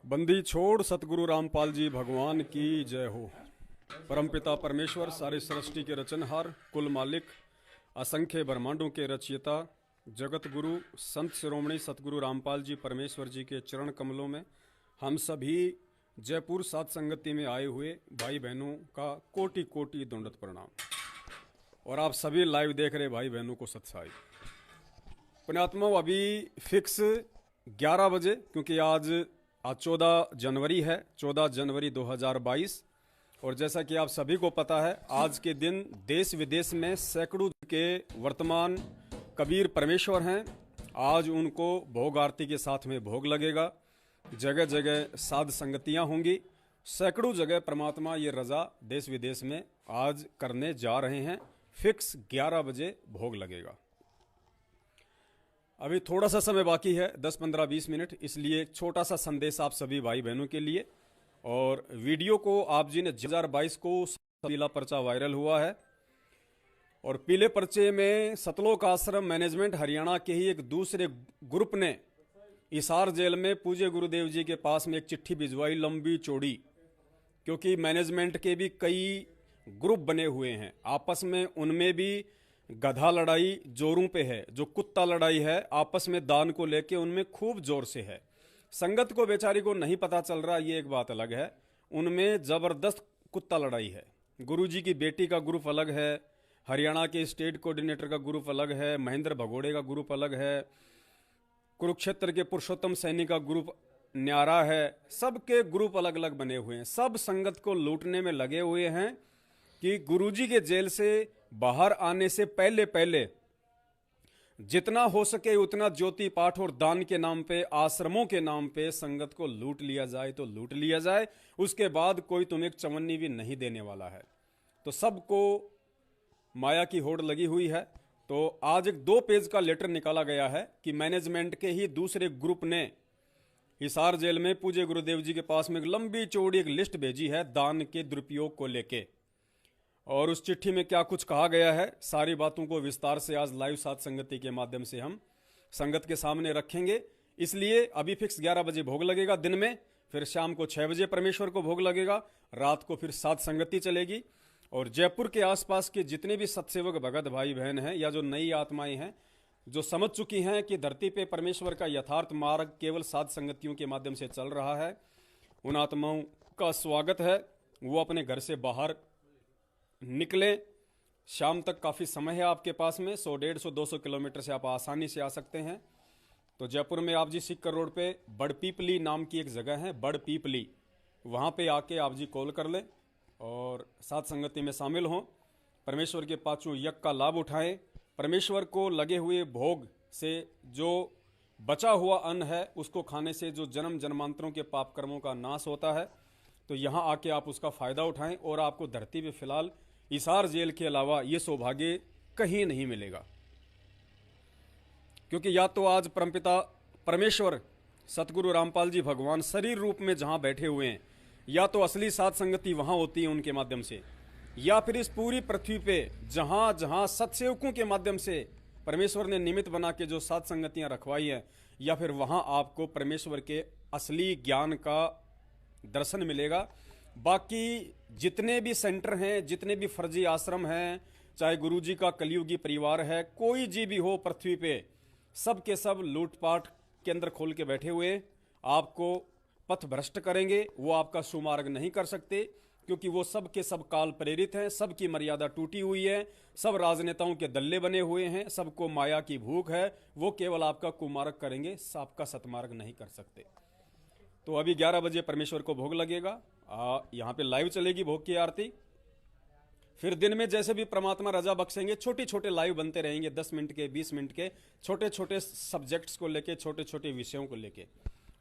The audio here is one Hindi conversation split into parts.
बंदी छोड़ सतगुरु रामपाल जी भगवान की जय हो। परमपिता परमेश्वर सारे सृष्टि के रचनहार, कुल मालिक, असंख्य ब्रह्मांडों के रचयिता, जगत गुरु संत शिरोमणि सतगुरु रामपाल जी परमेश्वर जी के चरण कमलों में हम सभी जयपुर सात संगति में आए हुए भाई बहनों का कोटि कोटि दंडवत प्रणाम। और आप सभी लाइव देख रहे भाई बहनों को सत्साई पुण्यात्मा। अभी फिक्स 11 बजे, क्योंकि आज 14 जनवरी है, 14 जनवरी 2022। और जैसा कि आप सभी को पता है, आज के दिन देश विदेश में सैकड़ों के वर्तमान कबीर परमेश्वर हैं। आज उनको भोग आरती के साथ में भोग लगेगा, जगह जगह साध संगतियां होंगी, सैकड़ों जगह परमात्मा ये रजा देश विदेश में आज करने जा रहे हैं। फिक्स 11 बजे भोग लगेगा। अभी थोड़ा सा समय बाकी है, 10, 15, 20 मिनट, इसलिए एक छोटा सा संदेश आप सभी भाई बहनों के लिए। और वीडियो को आप जी ने 2022 को पीला पर्चा वायरल हुआ है, और पीले पर्चे में सतलोक आश्रम मैनेजमेंट हरियाणा के ही एक दूसरे ग्रुप ने हिसार जेल में पूज्य गुरुदेव जी के पास में एक चिट्ठी भिजवाई, लंबी चौड़ी, क्योंकि मैनेजमेंट के भी कई ग्रुप बने हुए हैं आपस में। उनमें भी गधा लड़ाई जोरों पे है, जो कुत्ता लड़ाई है आपस में दान को लेके उनमें खूब जोर से है। संगत को बेचारी को नहीं पता चल रहा, ये एक बात अलग है। उनमें जबरदस्त कुत्ता लड़ाई है। गुरुजी की बेटी का ग्रुप अलग है, हरियाणा के स्टेट कोऑर्डिनेटर का ग्रुप अलग है, महेंद्र भगोड़े का ग्रुप अलग है, कुरुक्षेत्र के पुरुषोत्तम सैनी का ग्रुप न्यारा है। सबके ग्रुप अलग अलग बने हुए हैं। सब संगत को लूटने में लगे हुए हैं कि गुरुजी के जेल से बाहर आने से पहले पहले जितना हो सके उतना ज्योति पाठ और दान के नाम पे, आश्रमों के नाम पे संगत को लूट लिया जाए तो लूट लिया जाए। उसके बाद कोई तुम्हें एक चवन्नी भी नहीं देने वाला है। तो सबको माया की होड़ लगी हुई है। तो आज एक 2 पेज का लेटर निकाला गया है कि मैनेजमेंट के ही दूसरे ग्रुप ने हिसार जेल में पूज्य गुरुदेव जी के पास में एक लंबी चौड़ी एक लिस्ट भेजी है दान के दुरुपयोग को लेके। और उस चिट्ठी में क्या कुछ कहा गया है, सारी बातों को विस्तार से आज लाइव सात संगति के माध्यम से हम संगत के सामने रखेंगे। इसलिए अभी फिक्स 11 बजे भोग लगेगा दिन में, फिर शाम को 6 बजे परमेश्वर को भोग लगेगा, रात को फिर सात संगति चलेगी। और जयपुर के आसपास के जितने भी सत्सेवक भगत भाई बहन हैं या जो नई आत्माएं हैं, जो समझ चुकी हैं कि धरती पे परमेश्वर का यथार्थ मार्ग केवल सात संगतियों के माध्यम से चल रहा है, उन आत्माओं का स्वागत है। वो अपने घर से बाहर निकले। शाम तक काफ़ी समय है आपके पास में, 100, 150, 200 किलोमीटर से आप आसानी से आ सकते हैं। तो जयपुर में आप जी सिक्कर रोड पे बड़पीपली नाम की एक जगह है, बड़पीपली, वहाँ पे आके आप जी कॉल कर लें और सात संगति में शामिल हों। परमेश्वर के पांचों यज्ञ का लाभ उठाएं। परमेश्वर को लगे हुए भोग से जो बचा हुआ अन्न है उसको खाने से जो जन्म जन्मांतरों के पाप कर्मों का नाश होता है, तो यहाँ आके आप उसका फ़ायदा उठाएं। और आपको धरती पे फिलहाल हिसार जेल के अलावा ये सौभाग्य कहीं नहीं मिलेगा, क्योंकि या तो आज परमपिता परमेश्वर सतगुरु रामपाल जी भगवान शरीर रूप में जहां बैठे हुए हैं, या तो असली सात संगति वहां होती है उनके माध्यम से, या फिर इस पूरी पृथ्वी पे जहां जहां सत्सेवकों के माध्यम से परमेश्वर ने निमित्त बना के जो सात संगतियां रखवाई हैं, या फिर वहां आपको परमेश्वर के असली ज्ञान का दर्शन मिलेगा। बाकी जितने भी सेंटर हैं, जितने भी फर्जी आश्रम हैं, चाहे गुरुजी का कलयुगी परिवार है, कोई जी भी हो पृथ्वी पे, सब के सब लूटपाट के अंदर खोल के बैठे हुए आपको पथ भ्रष्ट करेंगे। वो आपका सुमार्ग नहीं कर सकते, क्योंकि वो सब के सब काल प्रेरित हैं, सबकी मर्यादा टूटी हुई है, सब राजनेताओं के दल्ले बने हुए हैं, सबको माया की भूख है। वो केवल आपका कुमार्ग करेंगे, आपका सतमार्ग नहीं कर सकते। तो अभी 11 बजे परमेश्वर को भोग लगेगा, यहाँ पे लाइव चलेगी भोग की आरती। फिर दिन में जैसे भी परमात्मा रजा बख्शेंगे, छोटे छोटे लाइव बनते रहेंगे, 10 मिनट के, 20 मिनट के, छोटे छोटे सब्जेक्ट्स को लेके, छोटे छोटे विषयों को लेके।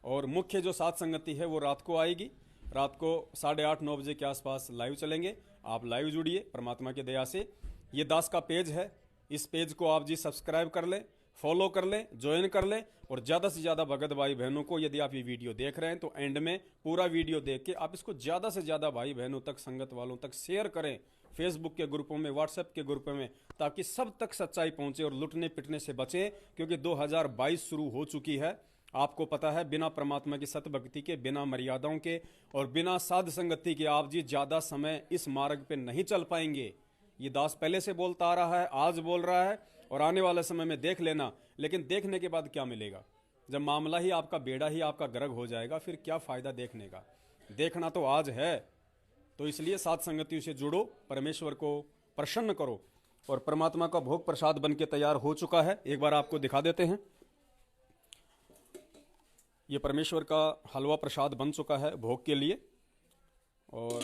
और मुख्य जो सात संगति है वो रात को आएगी, रात को 8:30, 9 बजे के आसपास लाइव चलेंगे। आप लाइव जुड़िए परमात्मा की दया से। ये दास का पेज है, इस पेज को आप जी सब्सक्राइब कर लें, फॉलो कर लें, ज्वाइन कर लें। और ज़्यादा से ज़्यादा भगत भाई बहनों को, यदि आप ये वीडियो देख रहे हैं तो एंड में पूरा वीडियो देख के आप इसको ज़्यादा से ज़्यादा भाई बहनों तक, संगत वालों तक शेयर करें, फेसबुक के ग्रुपों में, व्हाट्सएप के ग्रुपों में, ताकि सब तक सच्चाई पहुंचे और लुटने पिटने से बचें। क्योंकि 2022 शुरू हो चुकी है आपको पता है बिना परमात्मा की सत भक्ति के, बिना मर्यादाओं के और बिना साध संगति के आप जी ज़्यादा समय इस मार्ग पे नहीं चल पाएंगे। ये दास पहले से बोलता आ रहा है, आज बोल रहा है और आने वाले समय में देख लेना। लेकिन देखने के बाद क्या मिलेगा? जब मामला ही आपका, बेड़ा ही आपका गर्क हो जाएगा, फिर क्या फ़ायदा देखने का? देखना तो आज है। तो इसलिए साध संगतियों से जुड़ो, परमेश्वर को प्रसन्न करो। और परमात्मा का भोग प्रसाद बन के तैयार हो चुका है, एक बार आपको दिखा देते हैं। ये परमेश्वर का हलवा प्रसाद बन चुका है भोग के लिए। और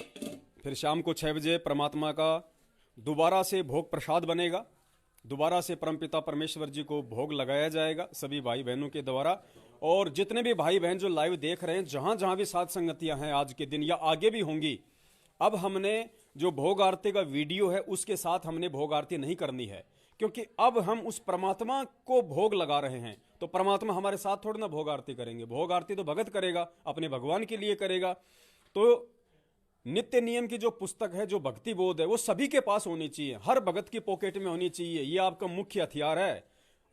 फिर शाम को 6 बजे परमात्मा का दोबारा से भोग प्रसाद बनेगा, दोबारा से परमपिता परमेश्वर जी को भोग लगाया जाएगा सभी भाई बहनों के द्वारा। और जितने भी भाई बहन जो लाइव देख रहे हैं, जहां जहां भी साध संगतियां हैं आज के दिन या आगे भी होंगी, अब हमने जो भोग आरती का वीडियो है उसके साथ हमने भोग आरती नहीं करनी है, क्योंकि अब हम उस परमात्मा को भोग लगा रहे हैं। तो परमात्मा हमारे साथ थोड़ी ना भोग आरती करेंगे, भोग आरती तो भगत करेगा, अपने भगवान के लिए करेगा। तो नित्य नियम की जो पुस्तक है, जो भक्ति बोध है, वो सभी के पास होनी चाहिए, हर भगत की पॉकेट में होनी चाहिए। ये आपका मुख्य हथियार है।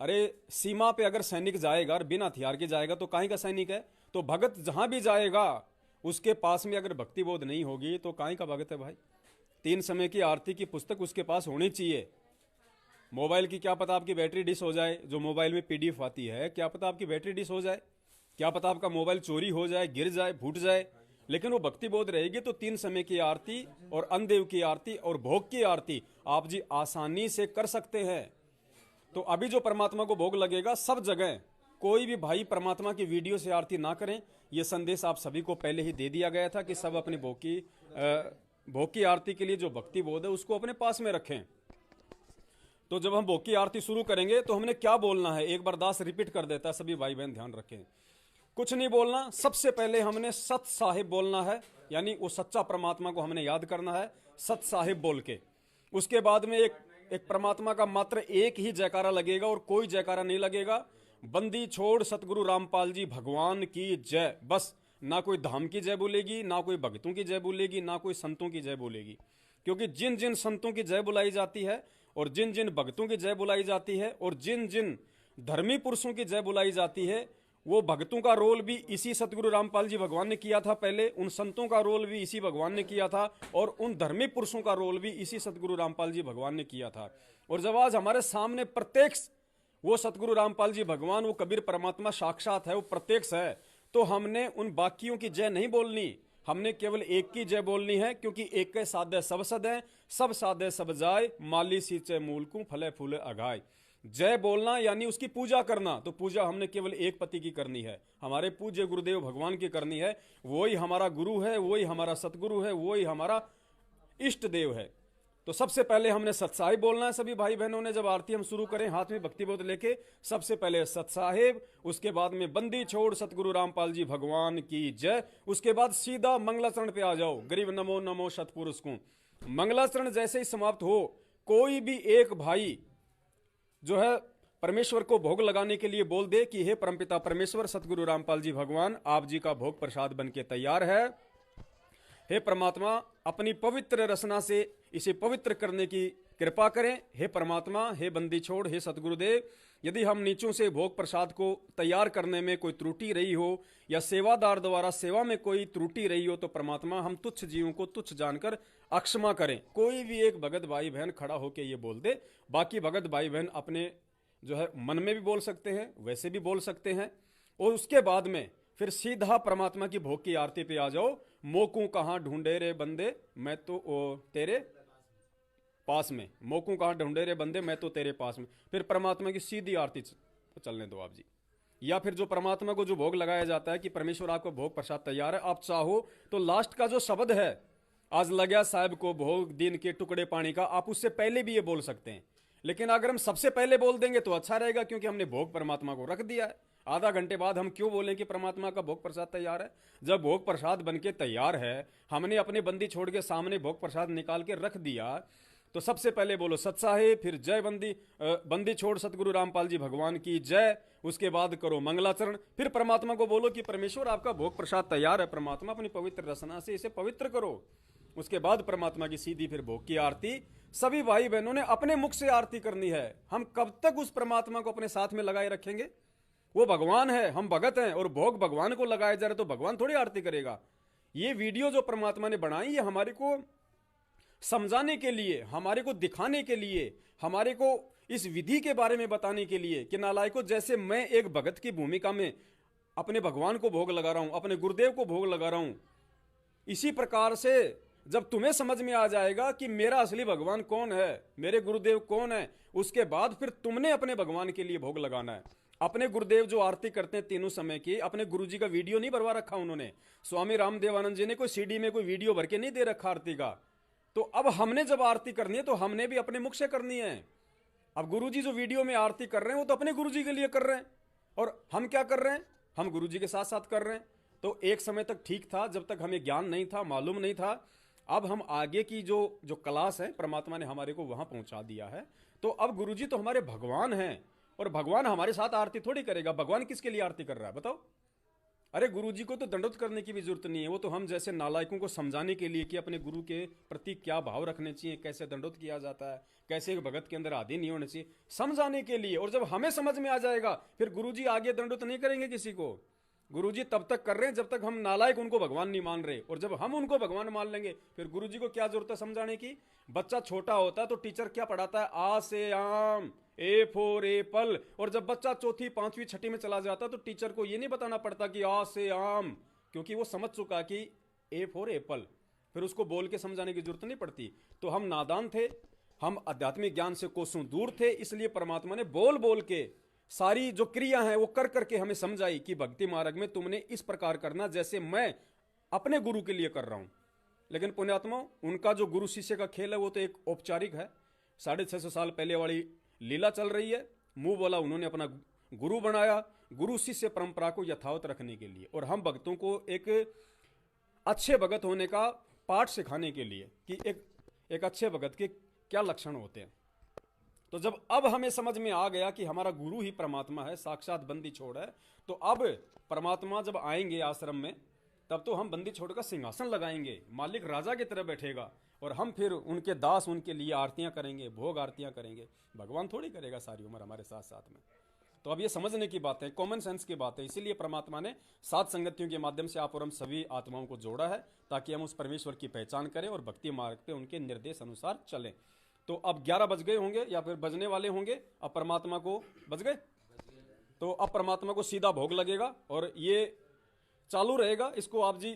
अरे सीमा पे अगर सैनिक जाएगा और बिना हथियार के जाएगा तो काहे का सैनिक है? तो भगत जहां भी जाएगा उसके पास में अगर भक्ति बोध नहीं होगी तो काहे का भगत है भाई? 3 समय की आरती की पुस्तक उसके पास होनी चाहिए। मोबाइल की क्या पता आपकी बैटरी डिस हो जाए, जो मोबाइल में PDF आती है, क्या पता आपकी बैटरी डिस हो जाए, क्या पता आपका मोबाइल चोरी हो जाए, गिर जाए, फूट जाए, लेकिन वो भक्ति बोध रहेगी तो 3 समय की आरती और अन्नदेव की आरती और भोग की आरती आप जी आसानी से कर सकते हैं। तो अभी जो परमात्मा को भोग लगेगा, सब जगह कोई भी भाई परमात्मा की वीडियो से आरती ना करें। ये संदेश आप सभी को पहले ही दे दिया गया था कि सब अपनी भोग की आरती के लिए जो भक्ति बोध है उसको अपने पास में रखें। तो जब हम भोग की आरती शुरू करेंगे तो हमने क्या बोलना है, एक बार दास रिपीट कर देता है, सभी भाई बहन ध्यान रखें। कुछ नहीं बोलना, सबसे पहले हमने सत साहिब बोलना है, यानी वो सच्चा परमात्मा को हमने याद करना है सत साहिब बोल के। उसके बाद में एक परमात्मा का मात्र एक ही जयकारा लगेगा और कोई जयकारा नहीं लगेगा। बंदी छोड़ सतगुरु रामपाल जी भगवान की जय। बस ना कोई धाम की जय बोलेगी, ना कोई भक्तों की जय बोलेगी, ना कोई संतों की जय बोलेगी। क्योंकि जिन जिन संतों की जय बुलाई जाती है और जिन जिन भक्तों की जय बुलाई जाती है और जिन जिन धर्मी पुरुषों की जय बुलाई जाती है, वो भक्तों का रोल भी इसी सतगुरु रामपाल जी भगवान ने किया था पहले, उन संतों का रोल भी इसी भगवान ने किया था और उन धर्मी पुरुषों का रोल भी इसी सतगुरु रामपाल जी भगवान ने किया था। और जब आज हमारे सामने प्रत्यक्ष वो सतगुरु रामपाल जी भगवान, वो कबीर परमात्मा साक्षात है, वो प्रत्यक्ष है, तो हमने उन बाकियों की जय नहीं बोलनी, हमने केवल एक की जय बोलनी है। क्योंकि एक के साधे सब सद है, सब साधे सब जाए, माली सींचे मूल को फले फूले अघाय। जय बोलना यानी उसकी पूजा करना। तो पूजा हमने केवल एक पति की करनी है, हमारे पूज्य गुरुदेव भगवान की करनी है। वही हमारा गुरु है, वही हमारा सतगुरु है, वही हमारा इष्ट देव है। तो सबसे पहले हमने सतसाहिब बोलना है। सभी भाई बहनों ने जब आरती हम शुरू करें हाथ में भक्ति बोध लेके, सबसे पहले सतसाहिब, उसके बाद में बंदी छोड़ सतगुरु रामपाल जी भगवान की जय, उसके बाद सीधा मंगलाचरण पे आ जाओ, गरीब नमो नमो सतपुरुष को। मंगलाचरण जैसे ही समाप्त हो, कोई भी एक भाई जो है परमेश्वर को भोग लगाने के लिए बोल दे कि हे परमपिता परमेश्वर सतगुरु रामपाल जी भगवान, आप जी का भोग प्रसाद बन के तैयार है। हे परमात्मा, अपनी पवित्र रचना से इसे पवित्र करने की कृपा करें। हे परमात्मा, हे बंदी छोड़, हे सतगुरुदेव, यदि हम नीचों से भोग प्रसाद को तैयार करने में कोई त्रुटि रही हो या सेवादार द्वारा सेवा में कोई त्रुटि रही हो, तो परमात्मा हम तुच्छ जीवों को तुच्छ जानकर अक्षमा करें। कोई भी एक भगत भाई बहन खड़ा होकर ये बोल दे। बाकी भगत भाई बहन अपने जो है मन में भी बोल सकते हैं, वैसे भी बोल सकते हैं। और उसके बाद में फिर सीधा परमात्मा की भोग की आरती पे आ जाओ। मोकू कहाँ ढूंढे रे बंदे, मैं तो तेरे पास में, मोकू कहाँ ढूंढे रे बंदे, मैं तो तेरे पास में। फिर परमात्मा की सीधी आरती चलने दो आप जी। या फिर जो परमात्मा को जो भोग लगाया जाता है कि परमेश्वर आपका भोग प्रसाद तैयार है, आप चाहो तो लास्ट का जो शब्द है, आज लग्या साहब को भोग दिन के टुकड़े पानी का, आप उससे पहले भी ये बोल सकते हैं। लेकिन अगर हम सबसे पहले बोल देंगे तो अच्छा रहेगा, क्योंकि हमने भोग परमात्मा को रख दिया है। आधा घंटे बाद हम क्यों बोलें कि परमात्मा का भोग प्रसाद तैयार है? जब भोग प्रसाद बनके तैयार है, हमने अपनी बंदी छोड़ के सामने भोग प्रसाद निकाल के रख दिया, तो सबसे पहले बोलो सतसाहिब, फिर जय बंदी छोड़ सतगुरु रामपाल जी भगवान की जय, उसके बाद करो मंगलाचरण, फिर परमात्मा को बोलो कि परमेश्वर आपका भोग प्रसाद तैयार है, परमात्मा अपनी पवित्र रचना से इसे पवित्र करो। उसके बाद परमात्मा की सीधी फिर भोग की आरती। सभी भाई बहनों ने अपने मुख से आरती करनी है। हम कब तक उस परमात्मा को अपने साथ में लगाए रखेंगे? वो भगवान है, हम भगत हैं, और भोग भगवान को लगाया जा रहा है तो भगवान थोड़ी आरती करेगा। ये वीडियो जो परमात्मा ने बनाई, ये हमारे को समझाने के लिए, हमारे को दिखाने के लिए, हमारे को इस विधि के बारे में बताने के लिए कि नालायकों, जैसे मैं एक भगत की भूमिका में अपने भगवान को भोग लगा रहा हूं, अपने गुरुदेव को भोग लगा रहा हूं, इसी प्रकार से जब तुम्हें समझ में आ जाएगा कि मेरा असली भगवान कौन है, मेरे गुरुदेव कौन है, उसके बाद फिर तुमने अपने भगवान के लिए भोग लगाना है। अपने गुरुदेव जो आरती करते हैं तीनों समय की, अपने गुरुजी का वीडियो नहीं भरवा रखा उन्होंने। स्वामी रामदेवानंद जी ने कोई सीडी में कोई वीडियो भर के नहीं दे रखा आरती का। तो अब हमने जब आरती करनी है तो हमने भी अपने मुख से करनी है। अब गुरुजी जो वीडियो में आरती कर रहे हैं वो तो अपने गुरुजी के लिए कर रहे हैं, और हम क्या कर रहे हैं, हम गुरुजी के साथ साथ कर रहे हैं। तो एक समय तक ठीक था, जब तक हमें ज्ञान नहीं था, मालूम नहीं था। अब हम आगे की जो क्लास है, परमात्मा ने हमारे को वहां पहुंचा दिया है। तो अब गुरुजी तो हमारे भगवान हैं, और भगवान हमारे साथ आरती थोड़ी करेगा। भगवान किसके लिए आरती कर रहा है बताओ? अरे गुरुजी को तो दंडोत करने की भी जरूरत नहीं है, वो तो हम जैसे नालायकों को समझाने के लिए कि अपने गुरु के प्रति क्या भाव रखने चाहिए, कैसे दंडोत किया जाता है, कैसे एक भगत के अंदर आदि नहीं होने चाहिए, समझाने के लिए। और जब हमें समझ में आ जाएगा फिर गुरुजी आगे दंडोत नहीं करेंगे किसी को। गुरुजी तब तक कर रहे हैं जब तक हम नालायक उनको भगवान नहीं मान रहे, और जब हम उनको भगवान मान लेंगे फिर गुरुजी को क्या जरूरत है समझाने की। बच्चा छोटा होता है तो टीचर क्या पढ़ाता है, आ से आम, ए फॉर एप्पल। और जब बच्चा चौथी पांचवी छठी में चला जाता तो टीचर को ये नहीं बताना पड़ता कि आ से आम, क्योंकि वो समझ चुका कि ए फॉर एप्पल। फिर उसको बोल के समझाने की जरूरत नहीं पड़ती। तो हम नादान थे, हम आध्यात्मिक ज्ञान से कोसों दूर थे, इसलिए परमात्मा ने बोल बोल के सारी जो क्रिया है वो कर करके हमें समझाई कि भक्ति मार्ग में तुमने इस प्रकार करना जैसे मैं अपने गुरु के लिए कर रहा हूं। लेकिन पुण्यात्मा, उनका जो गुरु शिष्य का खेल है वो तो एक औपचारिक है। 650 साल पहले वाली लीला चल रही है। मुंह बोला उन्होंने अपना गुरु बनाया, गुरु शिष्य परंपरा को यथावत रखने के लिए, और हम भक्तों को एक अच्छे भगत होने का पाठ सिखाने के लिए कि एक अच्छे भगत के क्या लक्षण होते हैं। तो जब अब हमें समझ में आ गया कि हमारा गुरु ही परमात्मा है, साक्षात बंदी छोड़ है, तो अब परमात्मा जब आएंगे आश्रम में तब तो हम बंदी छोड़ का सिंहासन लगाएंगे, मालिक राजा की तरह बैठेगा, और हम फिर उनके दास उनके लिए आरतियां करेंगे, भोग आरतियां करेंगे। भगवान थोड़ी करेगा सारी उम्र हमारे साथ साथ में। तो अब ये समझने की बात है, कॉमन सेंस की बात है। इसीलिए परमात्मा ने सात संगतियों के माध्यम से आप और हम सभी आत्माओं को जोड़ा है, ताकि हम उस परमेश्वर की पहचान करें और भक्ति मार्ग पे उनके निर्देश अनुसार चलें। तो अब 11 बज गए होंगे या फिर बजने वाले होंगे। अब परमात्मा को बज गए, तो अब परमात्मा को सीधा भोग लगेगा और ये चालू रहेगा। इसको आप जी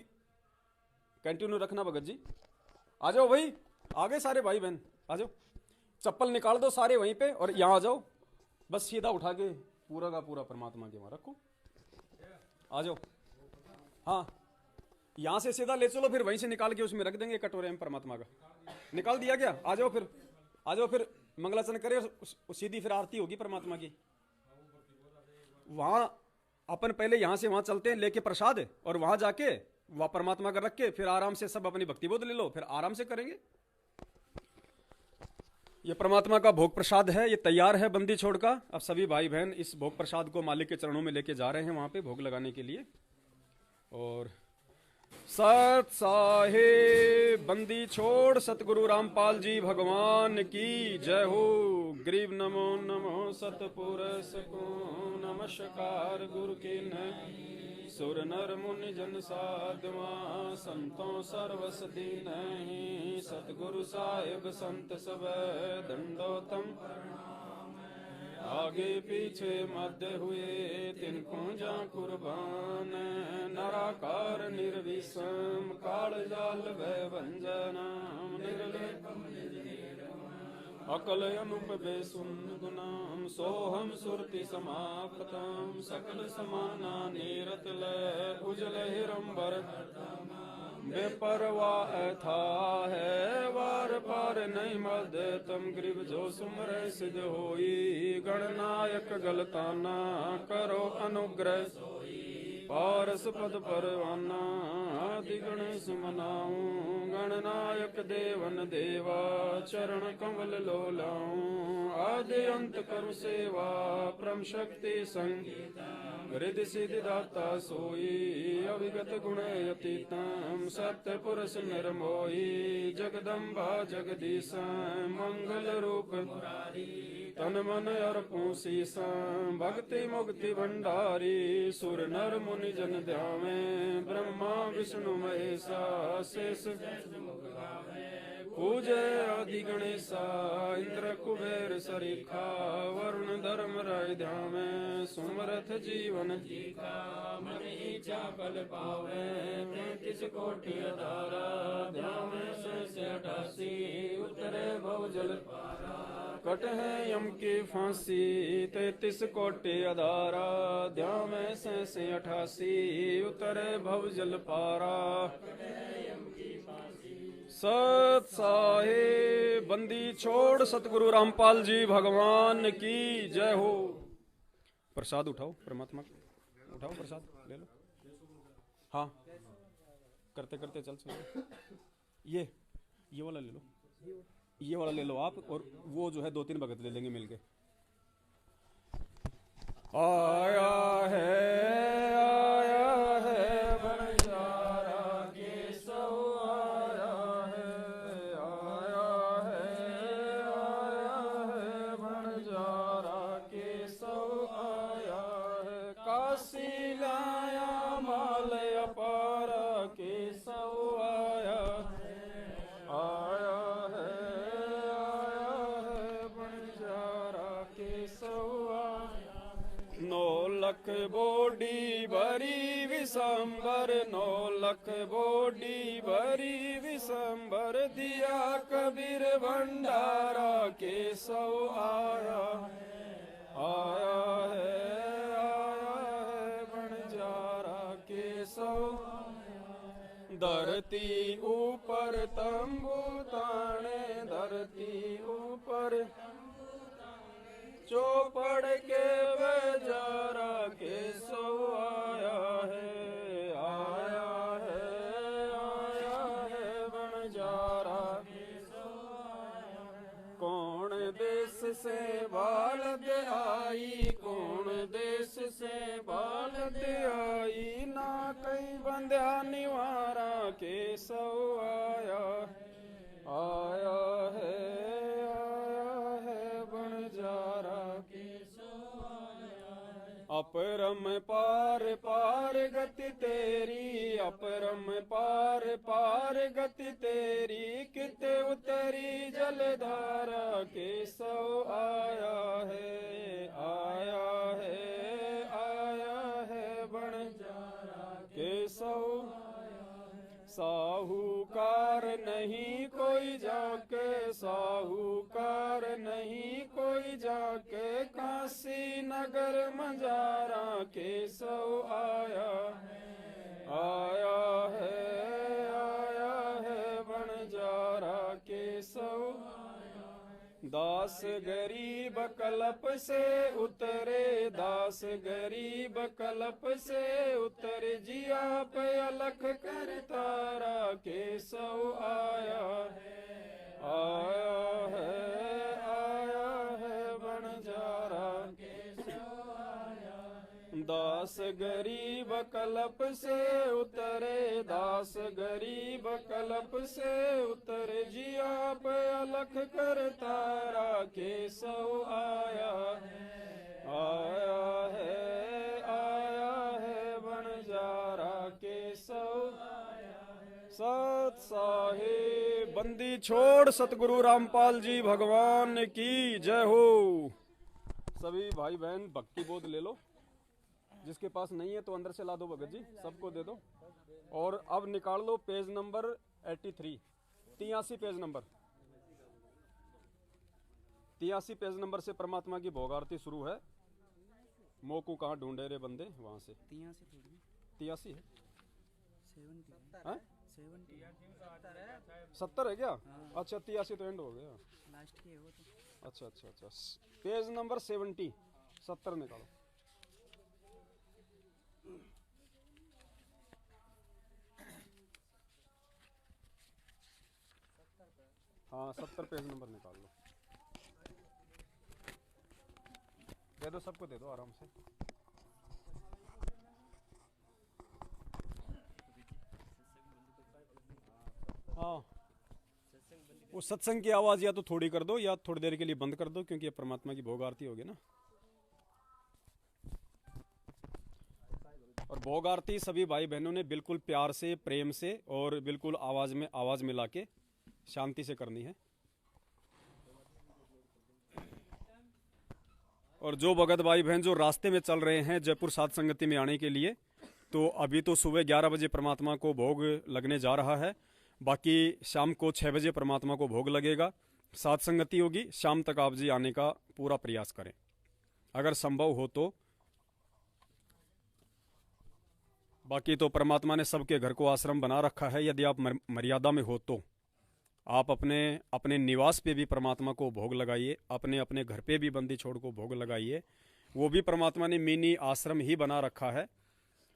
कंटिन्यू रखना। भगत जी आ जाओ भाई, आ गए सारे भाई बहन, आ जाओ। चप्पल निकाल दो सारे वहीं पे और यहाँ आ जाओ, बस सीधा उठा के पूरा का पूरा परमात्मा के वहां रखो। आ जाओ, हाँ यहां से सीधा ले चलो, फिर वहीं से निकाल के उसमें रख देंगे कटोरे में परमात्मा का। निकाल दिया क्या? आ जाओ फिर, आ जाओ फिर मंगलाचरण करे, सीधी फिर आरती होगी परमात्मा की। वहां अपन पहले यहां से वहां चलते हैं लेके प्रसाद, और वहां जाके वहां परमात्मा का रख के फिर आराम से सब अपनी भक्ति बोध ले लो, फिर आराम से करेंगे। ये परमात्मा का भोग प्रसाद है, ये तैयार है बंदी छोड़ का। अब सभी भाई बहन इस भोग प्रसाद को मालिक के चरणों में लेके जा रहे हैं वहां पे भोग लगाने के लिए। और सत साहेब बंदी छोड़ सतगुरु रामपाल जी भगवान की जय हो। गरीब नमो नमो सतपुरुष को नमस्कार। गुरु की नहीं सुर नर मुनि जन साधवा, संतों सर्वस दीन सतगुरु साहिब संत सब दंडोतम। आगे पीछे मध्य हुए तिनको जा कुर्बान, नराकार निर्विषम काल जाल भय भंजनाम, निर्लेपम अकल अनुप बेसुन गुनाम, सोहम सुरति समाप्तम, सकल समाना नीरत लय उजल हिरंबर। बेपरवा था है वार पार नहीं मद, तम गरीब जो सुमर सिद्ध होई, गणनायक गलताना करो अनुग्रह। पारस पद परवाना आदि गणेश मनाऊं, गणनायक देवन देवा चरण कमल लोलाऊं। आदि अंत करु सेवा परम शक्ति संगीता, हृदय सिद्धि दाता सोई, अविगत गुण अतीतम सत्य पुरुष निर्मोही। जगदम्बा जगदीश मंगल रूप तन मन अर्पूं शीसा भक्ति मुक्ति भंडारी सुर नर मुनि जन ध्यावे ब्रह्मा विष्णु महेशा शेष पूजे आदि गणेशा इंद्र कुबेर सरीखा वरुण धर्म राय ध्यावे सुमरथ जीवन जी का मन इच्छा फल पावे 33 कोटि अधारा ध्यावे 88 उतरे भव जल पारा कट है यम की फांसी 33 कोटि अधारा ध्यावे 88 उतरे भव जल पारा सत साहिब बंदी छोड़ सतगुरु रामपाल जी भगवान की जय हो। प्रसाद उठाओ, परमात्मा उठाओ प्रसाद ले लो। हाँ करते करते चल चलो। ये वाला ले लो, ये वाला ले लो आप, और वो जो है 2-3 भगत ले लेंगे मिलके। आया है बनजारा के सौ आया है बनजारा के सौ आया है काशी लाया माल अपारा के सौ आया बनजारा के सौ 9 लख बोडी भरी विशंबर 9 लख बोडी भरी विशंबर दिया कबीर भंडारा के सौ आया है बनजारा के सौ धरती ऊपर तंबू ताने धरती ऊपर चौपड़ के बेजारा के सौ आया है बनजारा कौन देश से बालद आई कौन देश से बालद आई ना कई बंध्या निवारा के सौ आया है बनजारा के अपरम पार पार गति तेरी अपरम पार पार गति तेरी किते उतरी जलधारा के सौ आया है बनजारा के सौ साहूकार नहीं कोई जाके साहूकार नहीं कोई जाके काशी नगर मजारा के सौ आया है बनजारा के सौ दास गरीब कलप से उतरे दास गरीब कलप से उतरे जिया पे अलख कर तारा के सौ आया है बनजारा के सौ आया दास गरीब कलप से उतरे दास गरीब कलप से उतरे जिया पे अलख कर तारा के सौ आया है बनजारा के सौ सत साहिब बंदी छोड़ सतगुरु रामपाल जी भगवान की जय हो। सभी भाई बहन भक्ति बोध ले लो, जिसके पास नहीं है तो अंदर से ला दो भगत जी, सबको दे दो। और अब निकाल लो page number 83 page number 83 page number से परमात्मा की भोग आरती शुरू है। मोकू कहाँ ढूंढे रे बंदे, वहां से 83 है 70 है क्या? अच्छा 83 तो एंड हो गया लास्ट की है वो तो। अच्छा पेज नंबर 70 निकालो। हाँ 70 पेज नंबर निकाल लो, दे दो सबको, दे दो आराम से। हाँ वो सत्संग की आवाज या तो थोड़ी कर दो या थोड़ी देर के लिए बंद कर दो, क्योंकि ये परमात्मा की भोग आरती होगी ना। और भोग आरती सभी भाई बहनों ने बिल्कुल प्यार से, प्रेम से और बिल्कुल आवाज में आवाज मिला के शांति से करनी है। और जो भगत भाई बहन जो रास्ते में चल रहे हैं जयपुर साध संगति में आने के लिए, तो अभी तो सुबह 11 बजे परमात्मा को भोग लगने जा रहा है। बाकी शाम को 6 बजे परमात्मा को भोग लगेगा, साध संगति होगी। शाम तक आप जी आने का पूरा प्रयास करें, अगर संभव हो तो। बाकी तो परमात्मा ने सबके घर को आश्रम बना रखा है। यदि आप मर्यादा में हो तो आप अपने अपने निवास पे भी परमात्मा को भोग लगाइए, अपने अपने घर पे भी बंदी छोड़ को भोग लगाइए। वो भी परमात्मा ने मिनी आश्रम ही बना रखा है।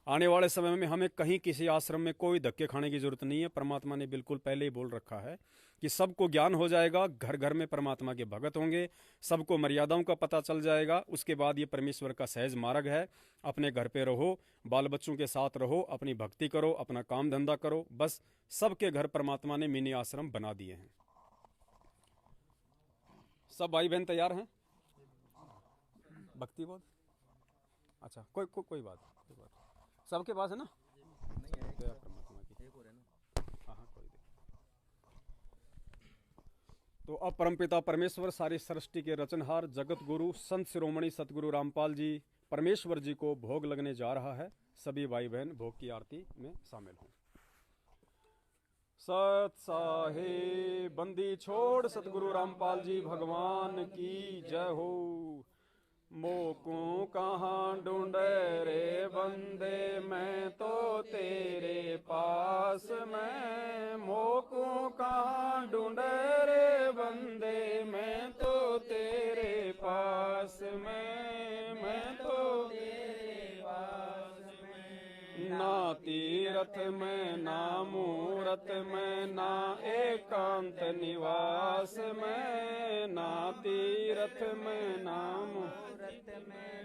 आने वाले समय में हमें कहीं किसी आश्रम में कोई धक्के खाने की जरूरत नहीं है। परमात्मा ने बिल्कुल पहले ही बोल रखा है कि सबको ज्ञान हो जाएगा, घर घर में परमात्मा के भगत होंगे, सबको मर्यादाओं का पता चल जाएगा। उसके बाद ये परमेश्वर का सहज मार्ग है। अपने घर पे रहो, बाल बच्चों के साथ रहो, अपनी भक्ति करो, अपना काम धंधा करो। बस सबके घर परमात्मा ने मिनी आश्रम बना दिए हैं। सब भाई बहन तैयार हैं? भक्ति बोल। अच्छा, कोई बात सबके पास है ना? परमात्मा की। हाँ हाँ, कोई तो अब परमपिता परमेश्वर सारी सृष्टि के रचनहार जगत गुरु संत शिरोमणि सतगुरु रामपाल जी परमेश्वर जी को भोग लगने जा रहा है। सभी भाई बहन भोग की आरती में शामिल हों। सत साहेब बंदी छोड़ सतगुरु रामपाल जी भगवान की जय हो। मोकू कहाँ ढूंढे रे बंदे, मैं तो तेरे पास में। मोकू कहाँ ढूंढे रे बंदे, मैं तो तेरे पास में। मैं तो तेरे पास में। ना तीरथ में ना मूरत में ना एकांत निवास में। ना तीरथ में ना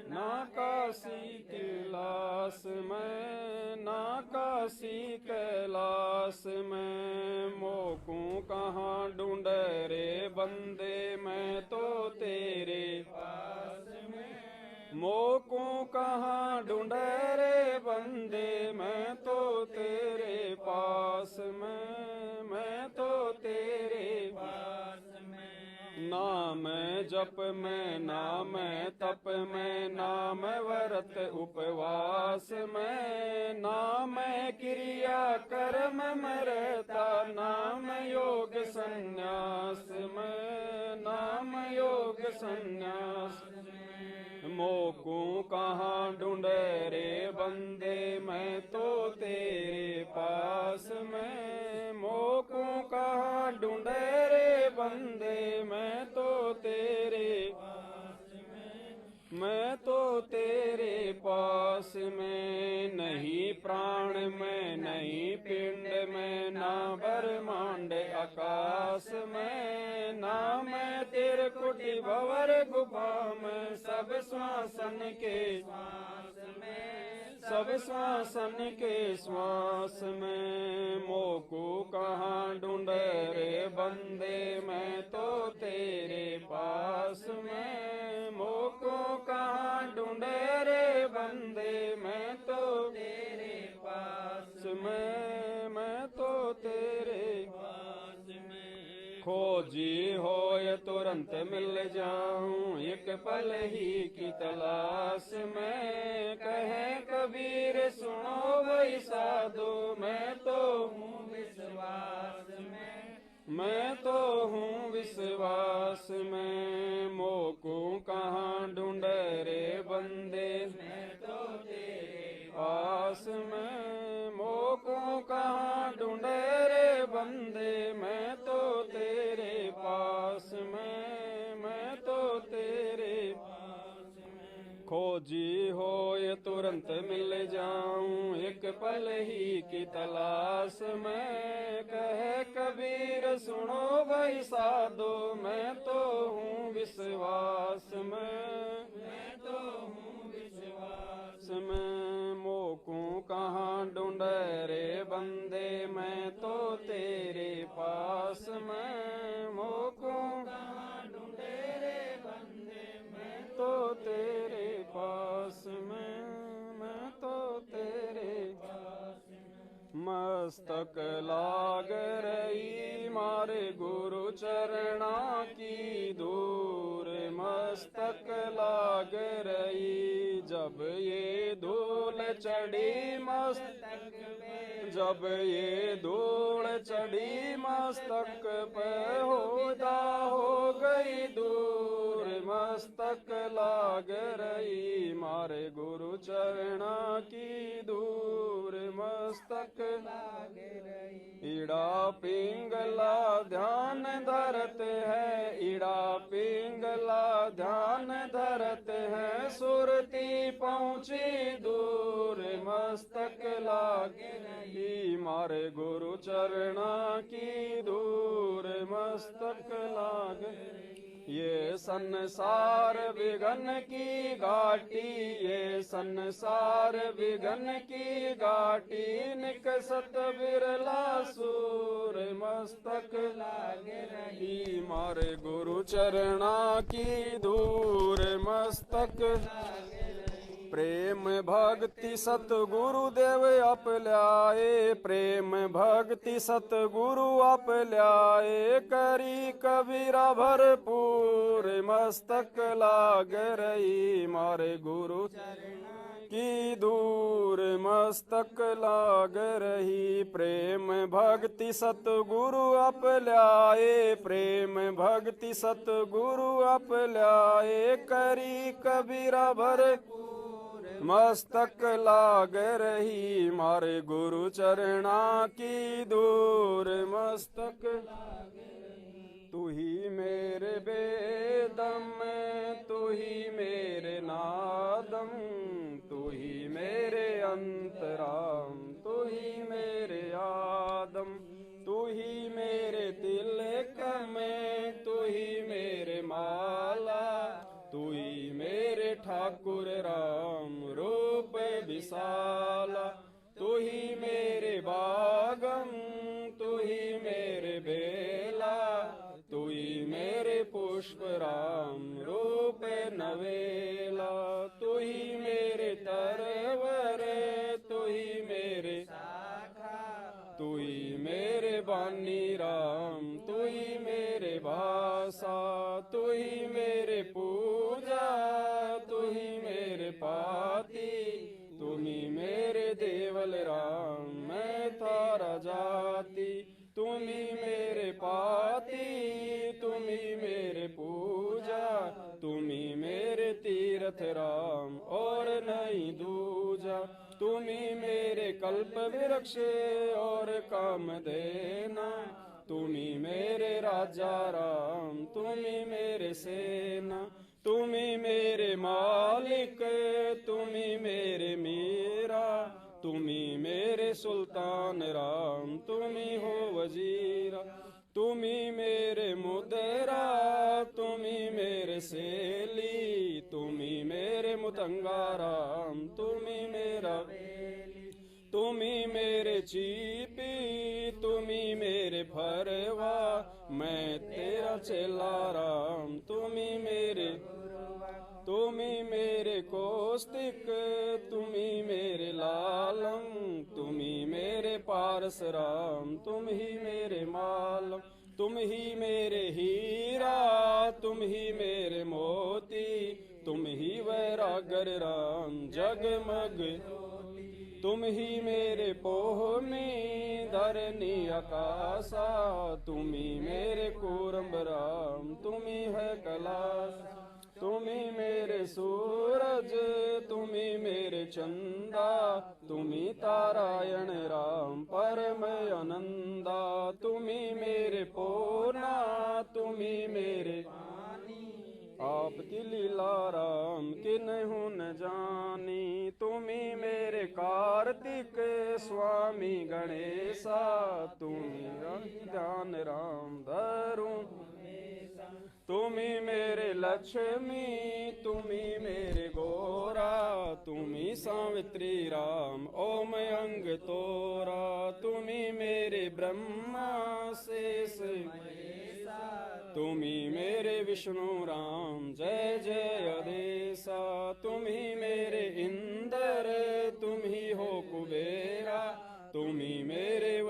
ना काशी कैलाश में। ना काशी कैलाश में। मोकू कहाँ ढूंढे रे बंदे, मैं तो तेरे पास में। मोकू कहाँ ढूंढे रे बंदे, मैं तो तेरे पास में। मैं तो तेरे पास में। ना मैं जप में ना मैं तप में, ना मैं व्रत उपवास में। ना मैं क्रिया कर्म में रहता, ना मैं योग संन्यास में। ना मैं योग संन्यास में। मोकू कहाँ ढूंढे रे बंदे, मैं तो तेरे पास में। मोकू कहाँ ढूंढे रे बंदे, मैं तो तेरे पास में। मैं तो तेरे पास में। नहीं प्राण में नहीं पिंड में, ना ब्रह्मांड आकाश में। ना मैं तेरे कुटी भंवर गुफा में, सब श्वासन के श्वास में। सब श्वासन के श्वास में। मोकू कहाँ ढूंढे रे बंदे, मैं तो तेरे पास में। मोकू कहाँ ढूंढे रे बंदे, मैं तो तेरे पास में। मैं तो तेरे पास में। खोजी होए तुरंत मिल जाऊं, एक पल ही की तलाश में। कहे कबीर सुनो भाई साधु, मैं तो हूँ विश्वास में। मैं तो हूँ विश्वास में। मोकू कहाँ ढूंढे रे बंदे, मैं तो तेरे पास में। मोकू कहाँ ढूंढे रे बंदे, मैं तो तेरे पास में। मैं तो तेरे पास में। खोजी होए तुरंत मिल जाऊं, एक पल ही की तलाश में। कहे कबीर सुनो भाई साधु, मैं तो हूँ विश्वास में। मैं तो हूँ विश्वास में। मोकू कहाँ ढूंढे रे बंदे, मैं तो तेरे पास में। मस्तक लाग रही मारे गुरु चरणा की धूर मस्तक लाग रही। जब ये धूल चढ़ी मस्तक पे, जब ये धूल चढ़ी मस्तक पे होदा हो गई दूर मस्तक लाग रही मारे गुरु चरणा की दूर मस्तक लाग रही। इड़ा पिंगला ध्यान धरते हैं, इड़ा पिंगला ध्यान धरते हैं, सुरती पहुँची दूर मस्तक लाग रही मारे गुरु चरणा की दूर मस्तक लाग रही। ये संसार विघन की घाटी, ये संसार विघन की घाटी, निकसत बिरला सूर मस्तक लाग रही मारे गुरु चरणा की धूर मस्तक लाग रही। प्रेम भक्ति सतगुरु देव आप ल्याए, प्रेम भक्ति सतगुरु आप ल्याए, करी कबीरा भरपूर मस्तक लाग रही मारे गुरु की दूर मस्तक लाग रही। प्रेम भक्ति सतगुरु आप ल्याए, प्रेम भक्ति सतगुरु आप ल्याए, करी कबीरा भरपूर मस्तक लाग रही मारे गुरु चरणा की दूर मस्तक लाग रही। तू ही मेरे बेदम, तू ही मेरे नादम, तू ही मेरे अंतराम, तू ही मेरे आदम, तू ही मेरे तिलक में, तू ही मेरे माला, तू ही मेरे ठाकुर राम रूप विशाला, तू ही मेरे बागम, तू ही मेरे बेला, तू ही मेरे पुष्प राम रूप नवेला, तू ही मेरे तरवर, तू ही मेरे शाखा, तू ही मेरे बानी राम, तू ही मेरे भाषा, तू ही मेरे पूजा, तू ही मेरे पाती, तुम ही मेरे देवल राम मैं तारा जाती, तुम ही मेरे पाती, तुम ही मेरे पूजा, तुम ही मेरे तीर्थ राम और नहीं दूजा, तुम ही मेरे कल्प वृक्ष और काम देना, तुम ही मेरे राजा राम, तुम ही मेरे सेना, तुम ही मेरे मालिक, तुम ही मेरे मीरा, तुम ही मेरे सुल्तान राम, तुम ही हो वजीरा, तुम ही मेरे मुदरा, तुम ही मेरे सेली, तुम ही मेरे मुतंगा राम, तुम ही मेरा तुम ही मेरे चीपी, तुम ही मेरे फरवा, मैं तेरा चेला राम, तुम ही मेरे तुम ही मेरे कौस्तिक, तुम ही मेरे लालम, तुम ही मेरे पारस राम, तुम ही मेरे मालम, तुम ही मेरे हीरा, तुम ही मेरे मोती, तुम ही वैरागर राम जगमग, तुम ही मेरे पोह में धरनी आकाशा, तुम ही मेरे कोरम्ब राम, तुम ही है कैलाश, तुम ही मेरे सूरज, तुम ही मेरे चंदा, तुम ही तारायण राम परम आनंदा, तुम ही मेरे पूर्णा, तुम ही मेरे आपकी लीला राम किन्हु न जानी, तुम ही मेरे कार्तिक स्वामी गणेशा, तुम ही ध्यान राम धरूं, तुम ही मेरे लक्ष्मी, तुम ही मेरे गोरा, तुम ही सावित्री राम ओम अंग तोरा, तुम ही मेरे ब्रह्मा शेष, तुम ही मेरे विष्णु राम जय जय अदेशा, तुम ही मेरे इंद्र, तुम ही हो कुबेरा, तुम ही मेरे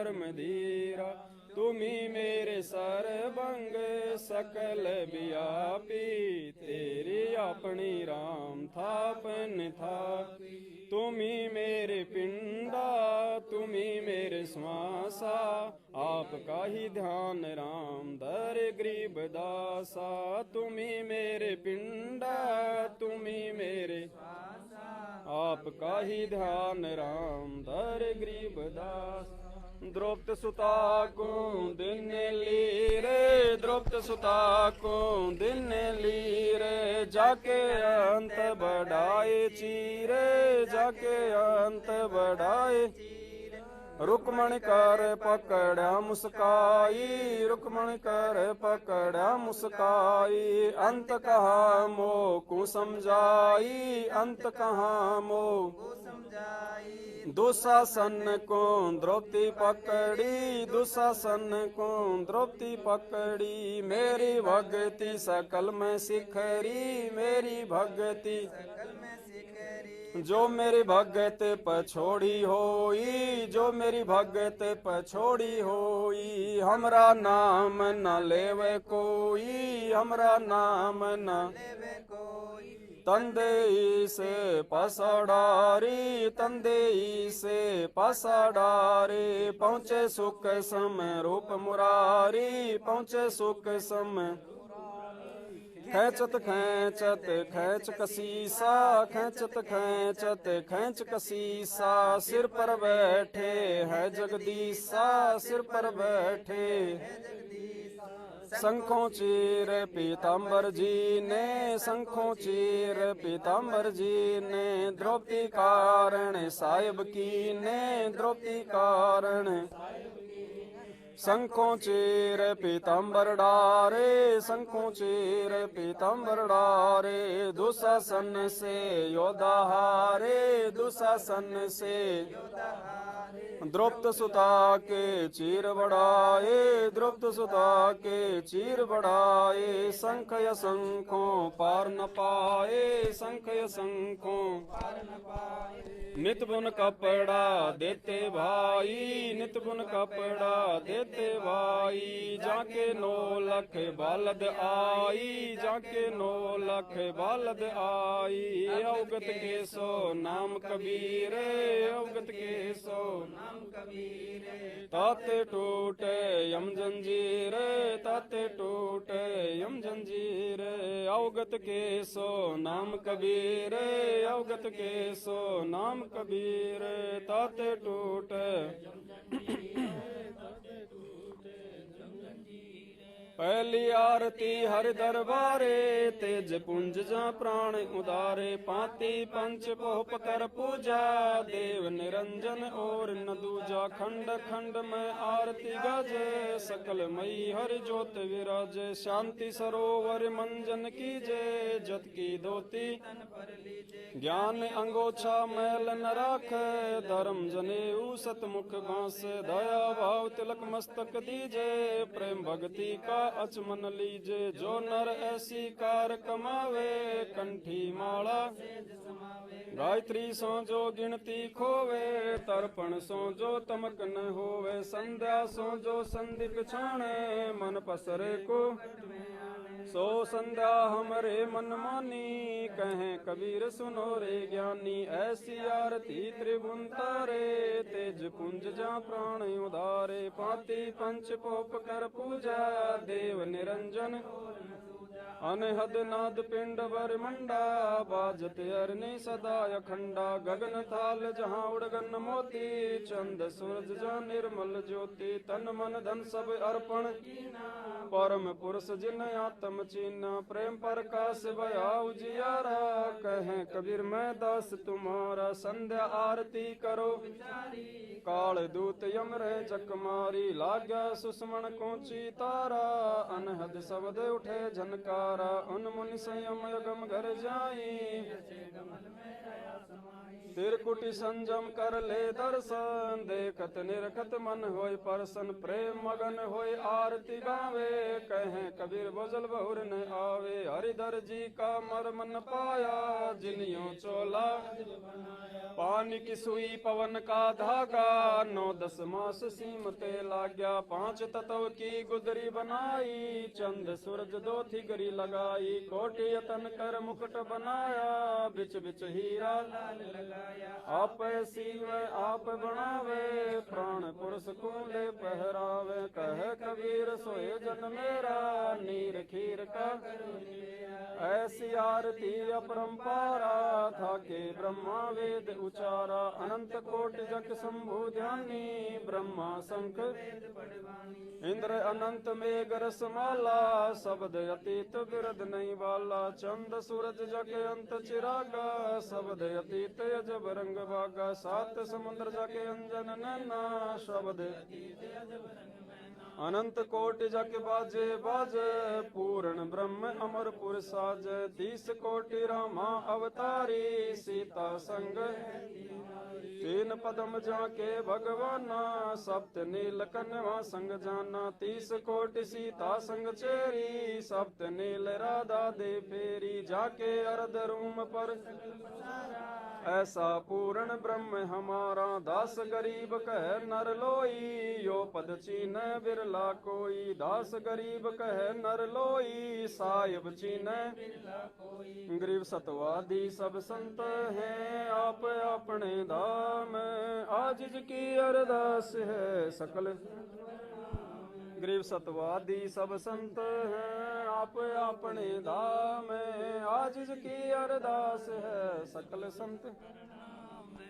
धर्म धीरा। तुम्ही मेरे सरबंग सकल व्यापी, तेरी अपनी राम थापन था। तुम्ही मेरे पिंडा, तुम्ही मेरे श्वासा, आपका ही ध्यान राम धर गरीब दासा। तुम्ही मेरे पिंडा, तुम्ही मेरे, आपका ही ध्यान राम धर गरीब दास। द्रौपद सुता को दिन ली रे, द्रौपद सुता को दिन ली रे, जाके अंत बढ़ाए चीरे, जाके अंत बढ़ाए। रुक्मण कर पकड़ा मुस्काई, रुक्मण कर पकड़ा मुस्काई। अंत कहा मोह को समझाई, अंत कहा मोह को समझाई। दुशासन को द्रौपदी पकड़ी, दुशासन को द्रौपदी पकड़ी। मेरी भक्ति सकल में सिखरी, मेरी भक्ति जो मेरी भगत पछोड़ी होई, जो मेरी भगत पछोड़ी होई। हमरा नाम न लेवे कोई, हमरा नाम न लेवे कोई। तंदे से पसडारी, तंदे से पसडारी। पहुँचे सुख सम रूप मुरारी, पहुँचे सुख सम। खैचत खैचत खैच कसीसा, खैचत खैचत खैच कसीसा। सिर पर बैठे है जगदीसा, सिर पर बैठे शंखों चीर पीताम्बर जी ने, शंखों चीर पीताम्बर जी ने। द्रौपदी कारण साहिब की ने, द्रौपदी कारण शंखों चीर पीताम्बर डारे, शंखों चीर पीताम्बर डारे। दुशासन से योद्धा हारे, दुशासन से द्रौपद सुता के चीर बढ़ाए, द्रौपद सुता के चीर बढ़ाए। शंख या शंखों पार न पाए, शंख या शंखों पार न पाए। नित बुन कपड़ा देते भाई, नित बुन कपड़ा देते भाई। जाके 9 लाख बालद आई, जाके 9 लाख बालद आई। अवगत के सो नाम कबीर, अवगत के सो नाम कबीर। ताते टूटे यम जंजीर, ताते टूटे यम जंजीर। अवगत के सो नाम कबीर, अवगत के सो नाम कबीर। ताते टूटे पहली आरती हर दरबारे, तेज पुंज जा प्राण उदारे। पाती पंच पोप कर पूजा, देव निरंजन और न दूजा। खंड खंड में आरती गाजे, सकल मई हरि ज्योत विराजे। शांति सरोवर मंजन कीजे, जत की धोती ज्ञान अंगोछा मैल न राख। धर्म जनेऊ सतमुख बांस, दया भाव तिलक मस्तक दीजे। प्रेम भक्ति का अचमन लीजे, जो नर ऐसी कार कमावे। कंठी माला गायत्री सो जो गिनती खोवे, तर्पण सो जो तमक न होवे। संध्या सो जो संधि पिछाणे, मन पसरे को सो संध्या हमरे मन मानी। कहें कबीर सुनो रे ज्ञानी, ऐसी आरती त्रिभुवन तारे। तेज पुंज जा प्राण उदारे, पाती पंच पोप कर पूजा। देव निरंजन अनहद नाद पिंड बर मंडा, बाजत अरनि सदा अखंडा। गगन थाल जहाँ उड़गन मोती, चंद सूरज जा निर्मल ज्योति। तन मन धन सब अर्पण परम पुरुष जिन आत्म चीना। प्रेम प्रकाश भया उजियारा, कहें कबीर मैं दास तुम्हारा। संध्या आरती करो काल दूत यम रहे चकमारी। लाग्या सुषमण कोची तारा, अनहद शब्द उठे झनकारा। उन मुनि संयम यगम घर जाई, त्रिकुटी संजम कर ले दर्शन। देखत निरखत मन होय परसन, प्रेम मगन होय आरती गावे। कहें कबीर बजल बहुर न आवे, हरिधर जी का मर्म न पाया। जिनियो चोला पान पानी की सुई पवन का धागा, 9-10 मास सीमते लाग्या। 5 तत्व की गुदरी बनाई, चंद सूरज दो थिगरी लगाई। कोटि यतन कर मुकुट बनाया, बिच बिच हीरा लाल लगाया। आप सीवे आप बनावे, प्राण पुरुष कूले पहरावे। कह कबीर सोए जन मेरा, नीर खीर का ऐसी आरती अपरंपारा। था के ब्रह्मा वेद उचारा, अनंत कोटि जग शंभु ध्यानी। ब्रह्मा शंख इंद्र अनंत मेघ रसमाला, शब्द अतीत बिरद नहीं वाला। चंद सूरज जग अंत चिरागा, शब्द अतीत अजब रंग भागा। 7 समुद्र जग अंजन नैना, शब्द अनंत कोटि जग बाजे बाजे। पूर्ण ब्रह्म अमरपुर साज, 30 कोटि रामा अवतारी। सीता संग 3 पदम जाके भगवाना, सप्त नील कन्वा संग जाना। 30 कोटि सीता संग चेरी, सप्त नील राधा दे फेरी। जाके अर्ध रूम पर ऐसा पूर्ण ब्रह्म हमारा। 10 गरीब कह नर लोई, यो पद चीन बिरला कोई। 10 गरीब कह नर लोई, साहिब चीन गरीब सतवादी सब संत हैं। आप अपने धाम, आजिज की अरदास है सकल। गरीब सतवादी सब संत हैं, आप अपने धाम। आजिज की अरदास है सकल संत।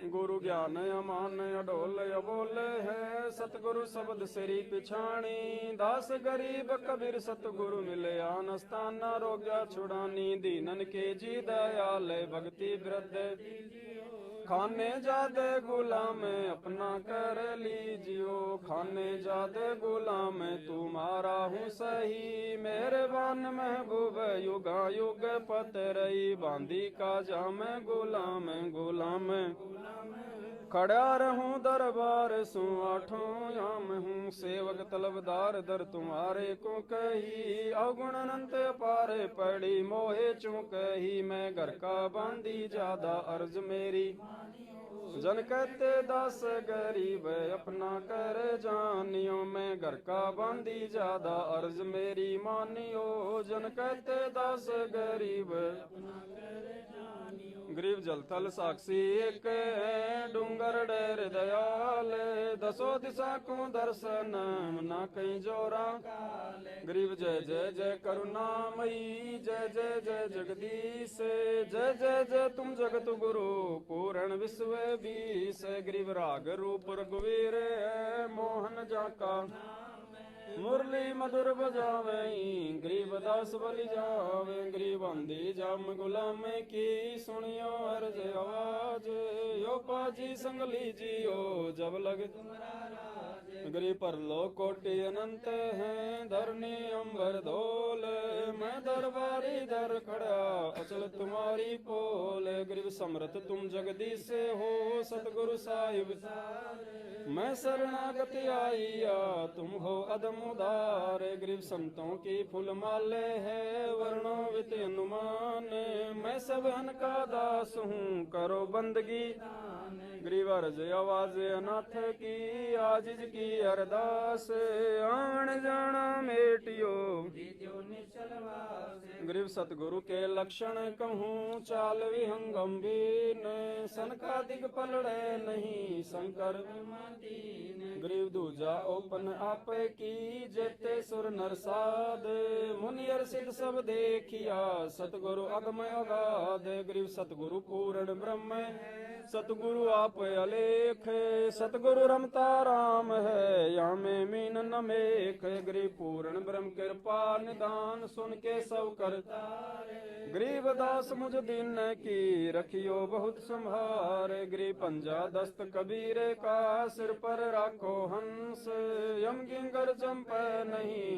गुरु ज्ञान अमान अडोल अबोल है, सतगुरु शब्द सिरी पिछाणी। 10 गरीब कबीर सतगुरु मिले आन स्थाना। रोग्या छुड़ानी दीनन के जी दयाल, भक्ति वृद्ध खाने जादे गुलाम अपना कर लीजियो। खाने जादे गुलाम तुम्हारा हूँ सही। मेहरबान महबूब युगा युग पत रही। बांदी का जाम गुलाम गुलाम खड़ा रहूं दरबार सु। 8 याम हूँ सेवक तलबदार, दर तुम्हारे को कही। अवगुण अनंत अपार पड़ी मोहे चूं कही। मैं घर का बांधी ज्यादा अर्ज मेरी। जन कहते 10 गरीब अपना कर जानियो। मैं घर का बांधी ज्यादा अर्ज मेरी मानियो। जन कहते 10 गरीब गरीब जल थल साक्षी एक है। डूंगर डेर दयाल 10 दिशा को दर्शन ना कहीं जोरा। गरीब जय जय जय करुणामयी, जय जय जय जगदीश। जय जय जय तुम जगत गुरु पूर्ण विश्व बीस। गरीब राग रूप रघुवीर है, मोहन जाका मुरली मधुर बजावे। गरीब दास बलि जावे, गरीब अंधी जाम गुलाम की। सुनियो अर्ज आवाज, यो पाजी संग लीजियो जब लग। गरीब पर लो कोटि अनंत हैं, धरनी अंबर धोल। मैं दरबारी दर खड़ा अचल तुम्हारी पोल। गरीब समर्थ तुम जगदीश हो, सतगुरु साहिब मैं शरणागति आईया। तुम हो अदम उदार। गरीब संतों की फूल माले है, वर्णोवित अनुमान। मैं सबहन का दास हूँ, करो बंदगी। गरीब अर्ज आवाज अनाथ की, आजिज की अरदास। आवन जाना मेटियो गरीब सतगुरु के लक्षण कहूँ। चाल विहंगम बीन, सनका दिग पलड़े नहीं शंकर। गरीब दूजा ओपन आप की, जेते सुर नरसाद। मुनियर सिद्ध सब देखिया, सतगुरु अगम अगाध। गरीब सतगुरु पूर्ण ब्रह्म, सतगुरु आप अलेख। सतगुरु रमता राम है, या में मीन न मेख। गरीब पूर्ण ब्रह्म कृपा निदान, सुन के सब करता। गरीब दास मुझ दिन की, रखियो बहुत संभार। गरीब पंजा दस्त कबीर का, सिर पर राखो हंस। यम गिंगर चंप नहीं,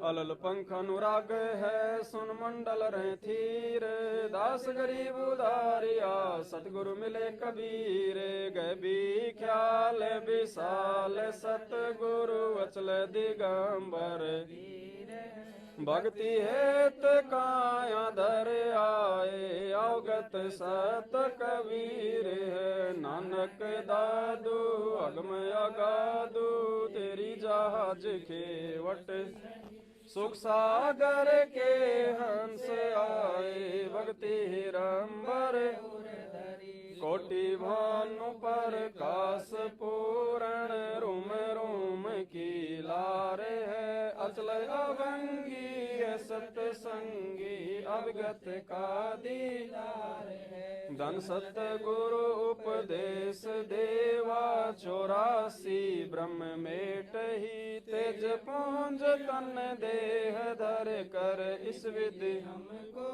अलल पंख अनुराग है। सुन मंडल रहे थीर, दास गरीब उदार। विचारिया सतगुरु मिले कबीर गए भी ख्याल विशाल सतगुरु अचल दिगंबर भक्ति हेत काया धर आए अवगत सत कबीर है नानक दादू अगम अगादू तेरी जहाज खेवट सुख सागर के हंस आए भक्ति हिरंबर कोटि भानु पर कास पूरण रूम रूम की लारे है अचल अभंगी सतसंगी अवगत का दीदार है धन सतगुरु उपदेश देवा 84 ब्रह्म मेट ही तेज पुंज तन देह धर कर इस विधि हमको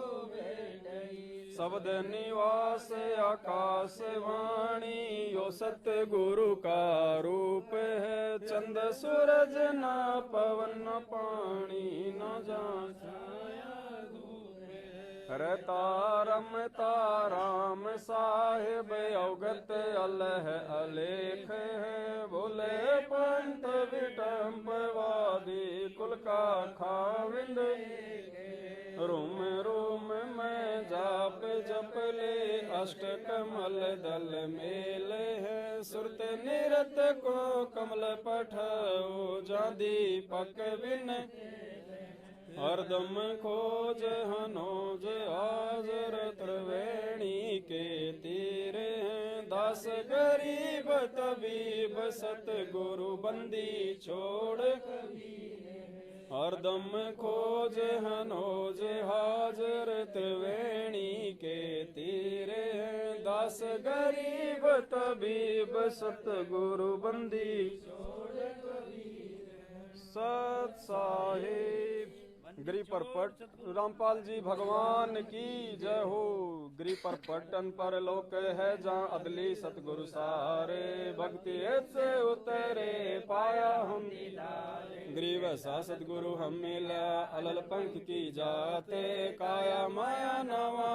शब्द निवास आकाश वाणी यो सतगुरु का रूप है चंद सूरज न पवन न पानी न जान तारम ताराम साहिब अवगत अलह अलेख है बोले पंत विटम्बवादी कुल का खाविंद रोम रोम में जाप जप ले अष्ट कमल दल मेल है सुरत निरत को कमल पठाओ जा दीपक बिन हरदम खोज हनोज हाजर त्रिवेणी के तीर हैं दास गरीब तबीब सतगुरु बंदी छोड़ हरदम खोज हनोज हाजर त्रिवेणी के तीर हैं दास गरीब तबीब सतगुरु बंदी सत साहिब गिरी पर पट रामपाल जी भगवान की जय हो। गिरी पर पटन पर लोक है जहाँ अदली सतगुरु सारे भक्ति से उतरे पाया हम ग्रीव सा सतगुरु हम मिला अलल पंख की जाते काया माया नवा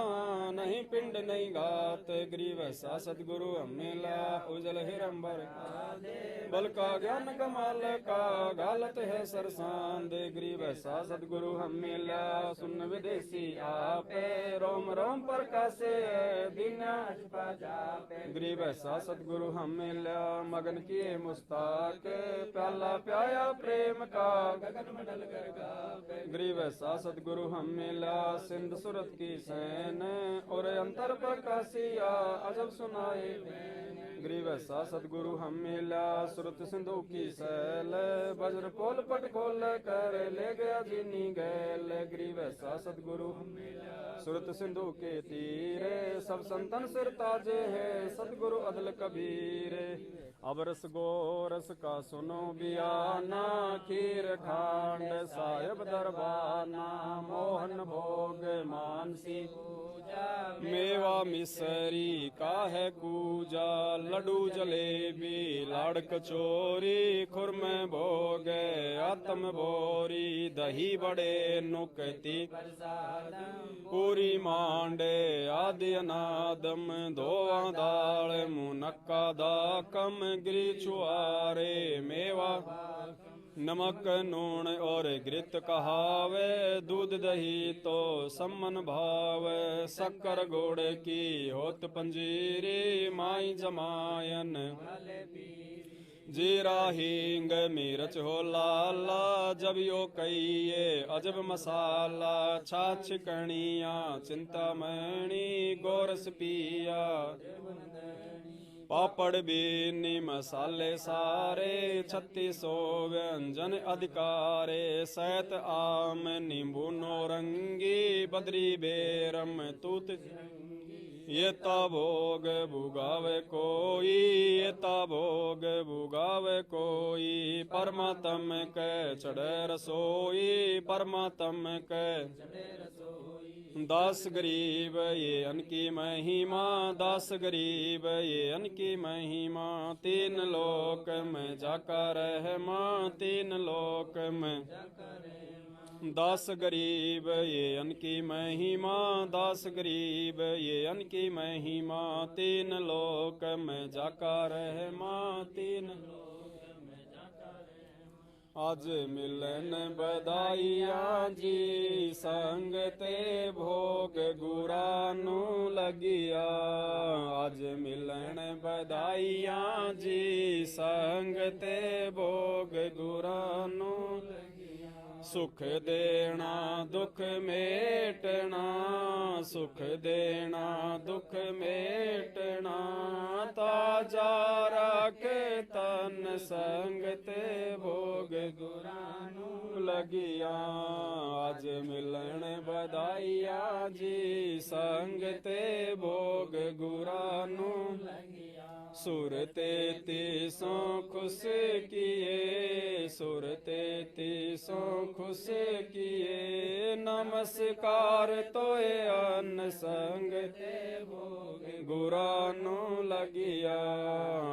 नहीं पिंड नहीं गाते ग्रीव सा सतगुरु हम मिला उजल हिरंबर बल का ज्ञान कमाल का गालत है सरसान दे ग्रीव सा सतगुरु हम मिला सुन विदेशी आपे रोम रोम पर कासे दिन गरीब सा सतगुरु हम मिला मगन किए मुस्ताक प्याला प्याया प्रेम का गगन मंडल कर गरीब सा सतगुरु हम मिला सिंध सूरत की सैन और अंतर पर कासिया अजब सुनाए गरीब सा सतगुरु हम मिला सुरत सिंधु की सैल वज्र पोल पट खोल कर ले गया जीनी गैल गरीब सा सतगुरु हम मिला सुरत सिंधु के तीरे सब संतन सिर ताजे है सतगुरु अदल कबीर अब रस गोरस का सुनो बियाना खीर खांड साहिब दरबाना मोहन भोग मानसी मेवा मिसरी का है कूजा लड्डू जलेबी लाड़ कचोरी खुरम भोग आत्म बोरी दही बड़े नुकती पूरी मांडे आदि अनादम धोआ दाल मुनक्का दा कम गिरी छुआरे मेवा नमक नून और घृत कहावे दूध दही तो सम्मन भाव शक्कर गुड़ की होत पंजीरी माई जमायन जीरा हींग मिर्च हो लाला जब यो कहिए अजब मसाला छाछ कणिया चिंतामणि गोरस पिया पापड़ बीनी मसाले सारे 3600 व्यंजन अधिकारे सैत आम नींबू नौरंगी बदरी बेरम तूत ये भोग भुगावे कोई ये भोग भुगावे कोई परमात्म के चढ़े रसोई परमात्म के दास गरीब ये अनकी महिमा दास गरीब ये अनकी महिमा तीन लोक में जाकर रहमा तीन लोक में दास गरीब ये अनकी महिमा, दास गरीब ये अनकी महिमा, तीन लोक में जाका रहमा, तीन आज मिलन बधाइया जी, संग ते भोग गुरानु लगिया। आज मिलन बधाइया जी, संग ते भोग गुरानु, सुख देना दुख मेटना, सुख देना दुख मेटना, ताजा रख तन संग ते भोग गुरानु लगिया। आज मिलन बधाइया जी, संग ते भोग गुरानु लगिया। सुर तेतीसों खुश किए, सुर तेतीसों खुश किए, नमस्कार तोए अन संग ते भोग गुरानु लगिया।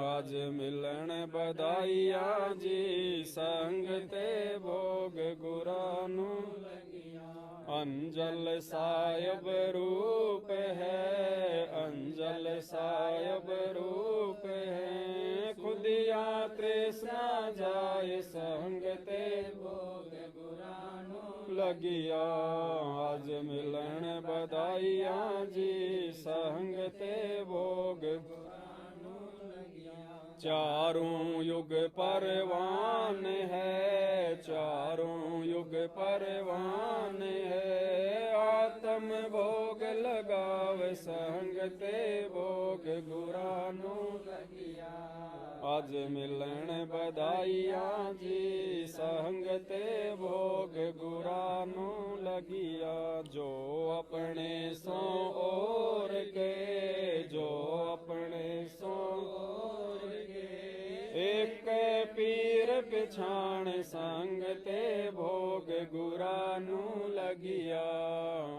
आज मिलन बधाइया जी, संग ते भोग गुरानु लगिया। अंजल सायब रूप है, अंजल सायब रूप है, खुदिया तृष्णा जाय संग ते भोग गुरानु लगिया। आज मिलन बधाइया जी, संग ते भोग गुरानु लगिया। चारों युग परवान है, चारों युग परवान है, आत्म भोग लगाव संग ते भोग गुरानु लगिया। आज मिलन बधाइया जी, संग ते भोग गुरानु लगिया। जो अपने सो और के, जो अपने सो और के, एक पीर पिछाण संग ते भोग गुरानु लगिया।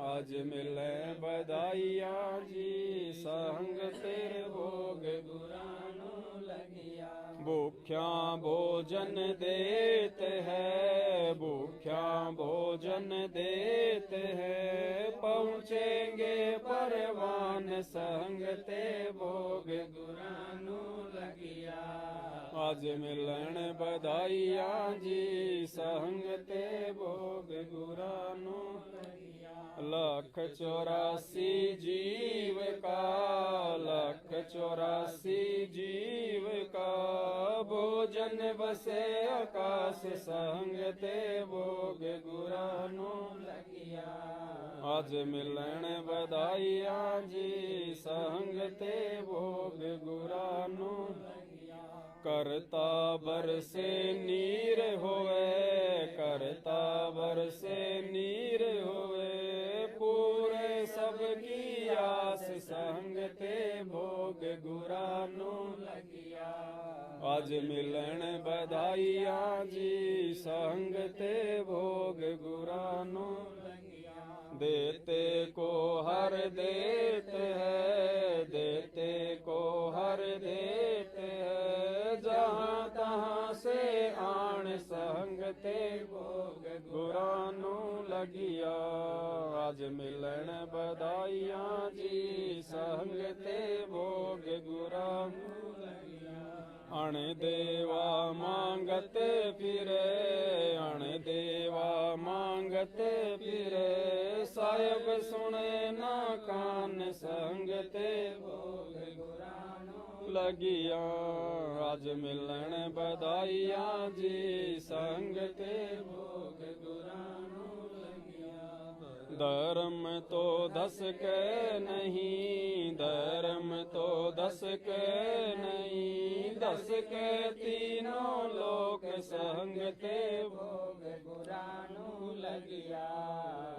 आज मिले बधाइया जी, संग ते भोग गुरानु लगिया। भूख्या भोजन देते है, भूख्या भोजन देते है, पहुँचेंगे परवान संग ते भोग गुरानु लगिया। आज मिलन बधाइया जी, संग ते भोग गुरानु लगिया। लख 84 जीव का, लख 84 जीव का, भोजन बसे आकाश संग ते भोग गुरानु लगिया। आज मिलन बधाइया जी, संग ते भोग गुरानु लगिया। करता बरसे नीर होवे, करता बरसे नीर होवे, पूरे सबकी आस संग ते भोग गुरानु लगिया। आज मिलन बधाइया जी, संग ते भोग गुरानु लगिया। देते को हर देते है, देते को हर देते है, जहाँ तहाँ से आण संग ते भोग गुरानु लगिया। आज मिलन बधाइया जी, संग ते भोग गुरानु लगिया। अण देवा मांगत फिरे, अण देवा मांगत फिरे, साहिब सुने ना कान संग ते भोग गुरानु लगिया। आज मिलन बधाइया जी, संग ते भोग गुरानु लगिया। धर्म तो 10 के नहीं, धर्म तो 10 के नहीं, 10 के तीनों लोक संग ते भोग गुरानु लगिया।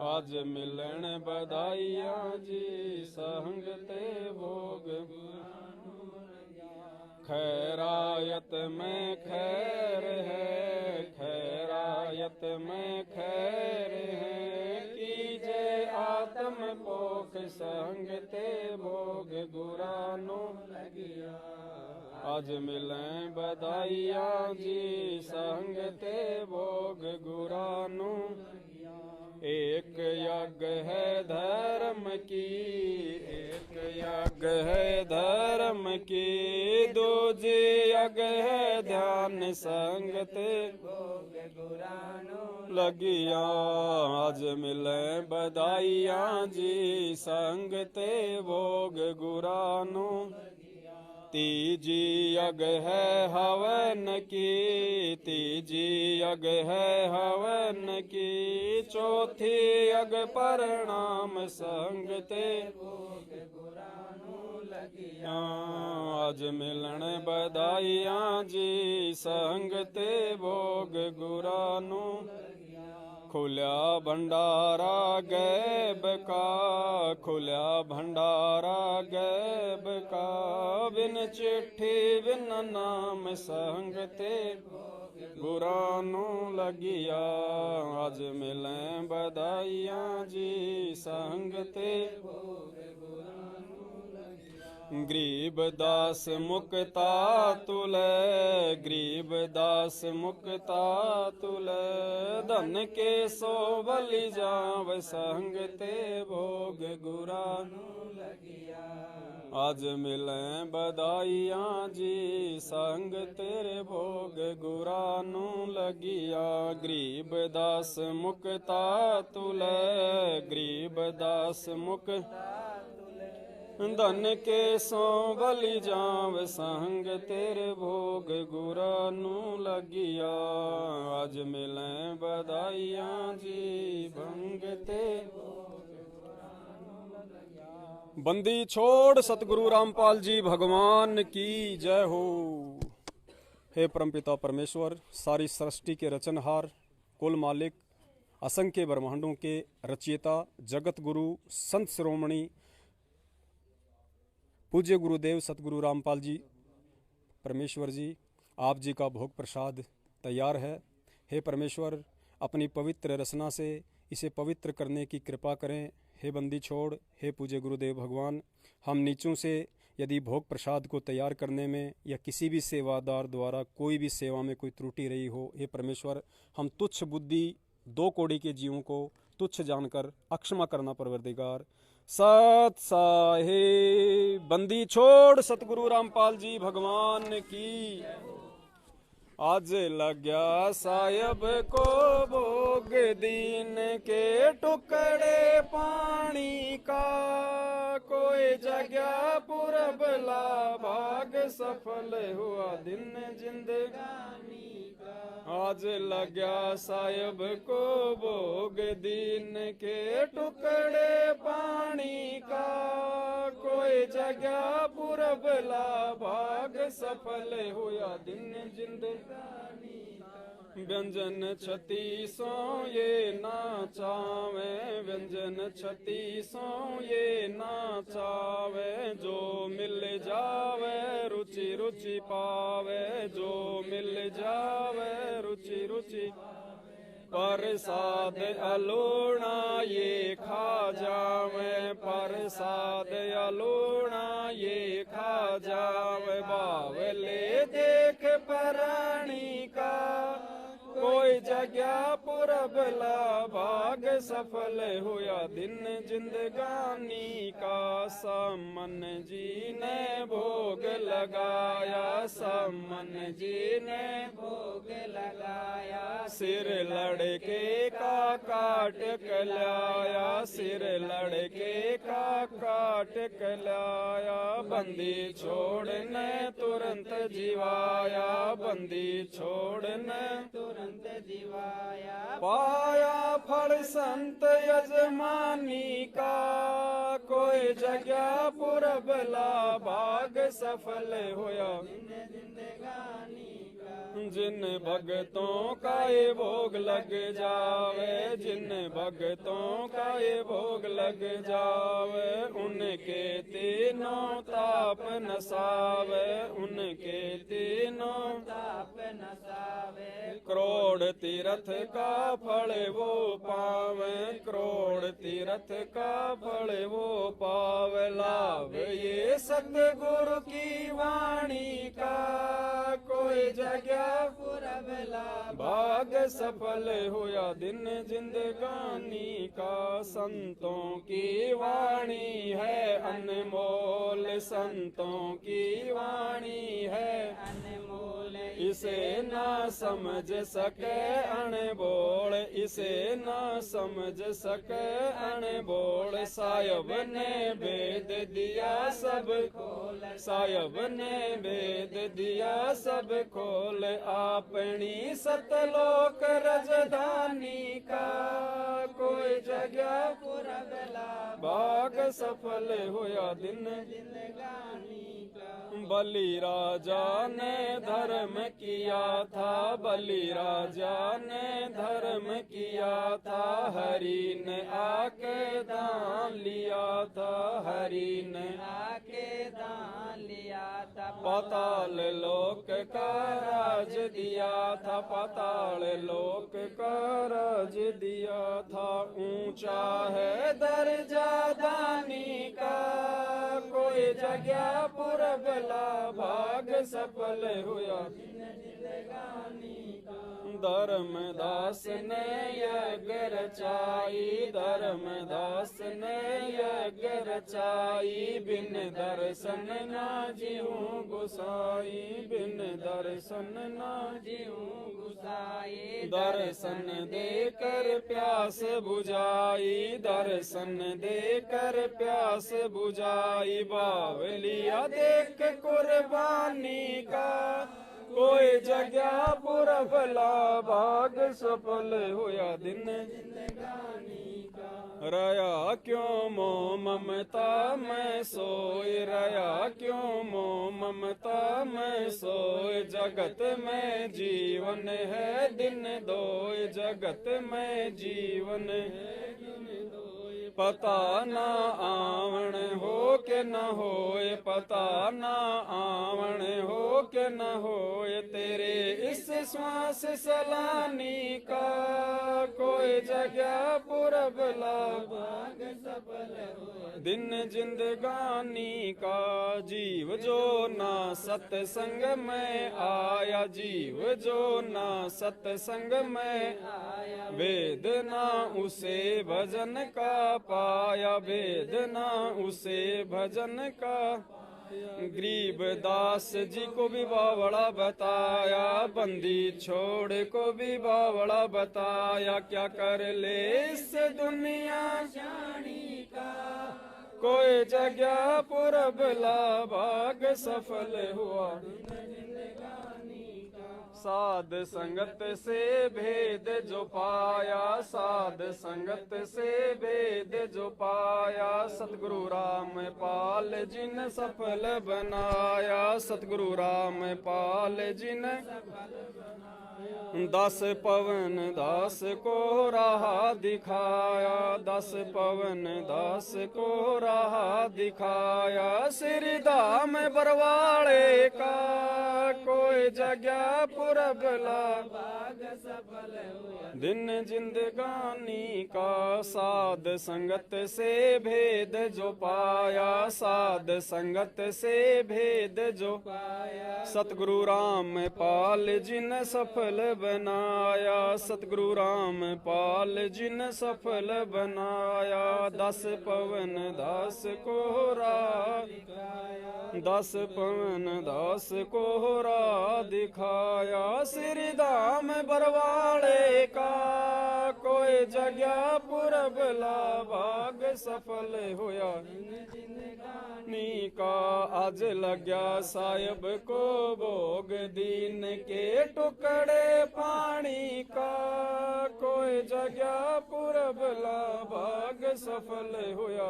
आज मिलन बधाइया जी, संग ते भोग गुरानु लगिया। खैरायत में खैर है, खैरायत में खैर है, कीजे आत्म पोख संग ते भोग गुरानु लगिया। आज मिलें बधाइया जी, संग ते भोग गुरानु लगिया। एक यज्ञ है धर्म की, एक यज्ञ है धर्म की, दूजी यज्ञ है ध्यान संगत लगिया। आज मिले बधाइयाँ जी, संगते भोग गुरानो। तीजी यज्ञ है हवन की, तीजी यज्ञ है हवन की, चौथी यज्ञ परिणाम संगते आज मिलन बधाइयाँ जी, संगते भोग गुरानो। खुल्या भंडारा गैब का, खुल्या भंडारा गैब का, बिन चिट्ठी बिन नाम संगते गुरानो लगिया। आज मिलें बधाइयाँ जी, संगते गरीब दास मुक्ता तुले, गरीब दास मुक्ता तुले, धन के सो बलि जाव संगते भोग गुरानो लगिया। आज मिलें बधाइयाँ जी, संग तेरे भोग गुरानो लगिया। गरीब दास मुक्ता तुले, गरीब दास मुक्ता धन के सो बलि जाव संग तेरे भोग गुरानो लगिया। आज मिलें बधाइयाँ जी, भंगते बंदी छोड़ सतगुरु रामपाल जी भगवान की जय हो। हे परमपिता परमेश्वर, सारी सृष्टि के रचनहार, कुल मालिक, असंख्य ब्रह्मांडों के रचयिता, जगत गुरु, संत शिरोमणि पूज्य गुरुदेव सतगुरु रामपाल जी परमेश्वर जी, आप जी का भोग प्रसाद तैयार है। हे परमेश्वर, अपनी पवित्र रचना से इसे पवित्र करने की कृपा करें। हे बंदी छोड़, हे पूज्य गुरुदेव भगवान, हम नीचों से यदि भोग प्रसाद को तैयार करने में या किसी भी सेवादार द्वारा कोई भी सेवा में कोई त्रुटि रही हो, हे परमेश्वर, हम तुच्छ बुद्धि दो कौड़ी के जीवों को तुच्छ जानकर अक्षमा करना परवरदिगार। सत साहिब बंदी छोड़ सतगुरु रामपाल जी भगवान की। आज लग्या साहिब को भोग दीन के टुकड़े पानी का, कोई जगह पूरब ला भाग सफल हुआ दिन जिंदगानी का। आज लग्या साहिब को भोग दीन के टुकड़े पानी का, कोई जगह पूरब ला भाग सफल हुआ दिन जिंदगानी का। व्यंजन छत्तीसों ये नाचावे, व्यंजन छत्तीसों ये नाचावे, जो मिल जावे रुचि रुचि पावे, जो मिल जावे रुचि रुचि। प्रसाद अलोना ये खा जावे, प्रसाद अलोना ये खा जावे, बावले देख प्राणी का, कोई जगह पुरबला भाग सफल हुआ दिन जिंदगानी का। समन जी ने भोग लगाया, समन जी ने भोग लगाया, सिर लड़के का काट कलाया, सिर लड़के का काट कलाया, बंदी छोड़ने तुरंत जीवाया, बंदी छोड़ने तुरंत जीवाया। पाया फल संत यजमानी का, कोई जगह पुरबला भाग सफल होया जिंदगानी का। जिन भगतों का ये भोग लग जावे, जिन भगतों का ये भोग लग जावे, उनके तीनों ताप नसावे, उनके तीनों ताप नसावे। करोड़ तीर्थ का फल वो पावे, करोड़ तीर्थ का फल वो पावे। लाभ ये सतगुरु की वाणी का, कोई कोई जगह पुरबला भाग सफल होया दिन जिंदगानी का। संतों की वाणी है अनमोल, संतों की वाणी है अनमोल, इसे ना समझ सके अनबोल, इसे ना समझ सके अनबोल। साहिब ने वेद दिया सब खोल, साहिब ने वेद दिया सब खोल। अपनी सतलोक रजधानी का कोई जगह पुरबला भाग सफल होया दिन जिंदगानी का। बलि राजा ने धर्म किया था, बलि राजा ने धर्म किया था। हरि ने आके दान लिया था, हरि ने आके दान लिया था। पाताल लोक का राज दिया था, पाताल लोक का राज दिया था। ऊंचा है दर्जा दानी का कोई जगह पुरबला भाग सफल हुआ जिंदगानी का। धर्मदास ने यज्ञ रचाई, धर्मदास ने यज्ञ रचाई। बिन दर्शन ना जीऊं गुसाई, बिन दर्शन ना जीऊं गुसाई। दर्शन देकर प्यास बुझाई, दर्शन देकर प्यास बुझाई। बावलिया देख कुर्बानी का कोई जगह पुरबला भाग सफल होया दिन जिंदगानी का। रया क्यों मोह ममता में सोए, रया क्यों मोह ममता में सोए। जगत में जीवन है दिन दोए, जगत में जीवन है दिन दोए। पता ना आवण हो के न होए, पता ना आवण हो के न होए। तेरे इस श्वास सलानी का कोई जगह पुरबला भाग सफल हो दिन जिंदगानी का। जीव जो ना सत्संग में आया, जीव जो ना सत्संग में आया। वेद ना उसे भजन का पाया, वेद ना उसे भजन का। गरीब दास जी को भी बावड़ा बताया, बंदी छोड़ को भी बावड़ा बताया। क्या कर ले इस दुनिया जानी का कोई जगह पुरबला भाग सफल हुआ जिंदगानी का। साध संगत से भेद जो पाया, साध संगत से भेद जो पाया। सतगुरु रामपाल जी ने सफल बनाया, सतगुरु रामपाल जी ने दस पवन दास को राह दिखाया, दस पवन दास को राह दिखाया। श्री धाम बरवाड़े का कोई जगह पुरबला भाग सफल हुआ दिन जिंदगानी का। साध संगत से भेद जो पाया, साध संगत से भेद जो पाया। सतगुरु रामपाल जी ने सफल बनाया, सतगुरु रामपाल जी ने सफल बनाया। दस पवन दास को राह दिखाया, दस पवन दास को राह दिखाया। श्री धाम बरवाड़े का कोई जगह पुरबला भाग सफल होया जिंदगानी का। आज लग्या साहिब को भोग दीन के टुकड़े पानी का कोई जगह पुरबला भाग सफल होया।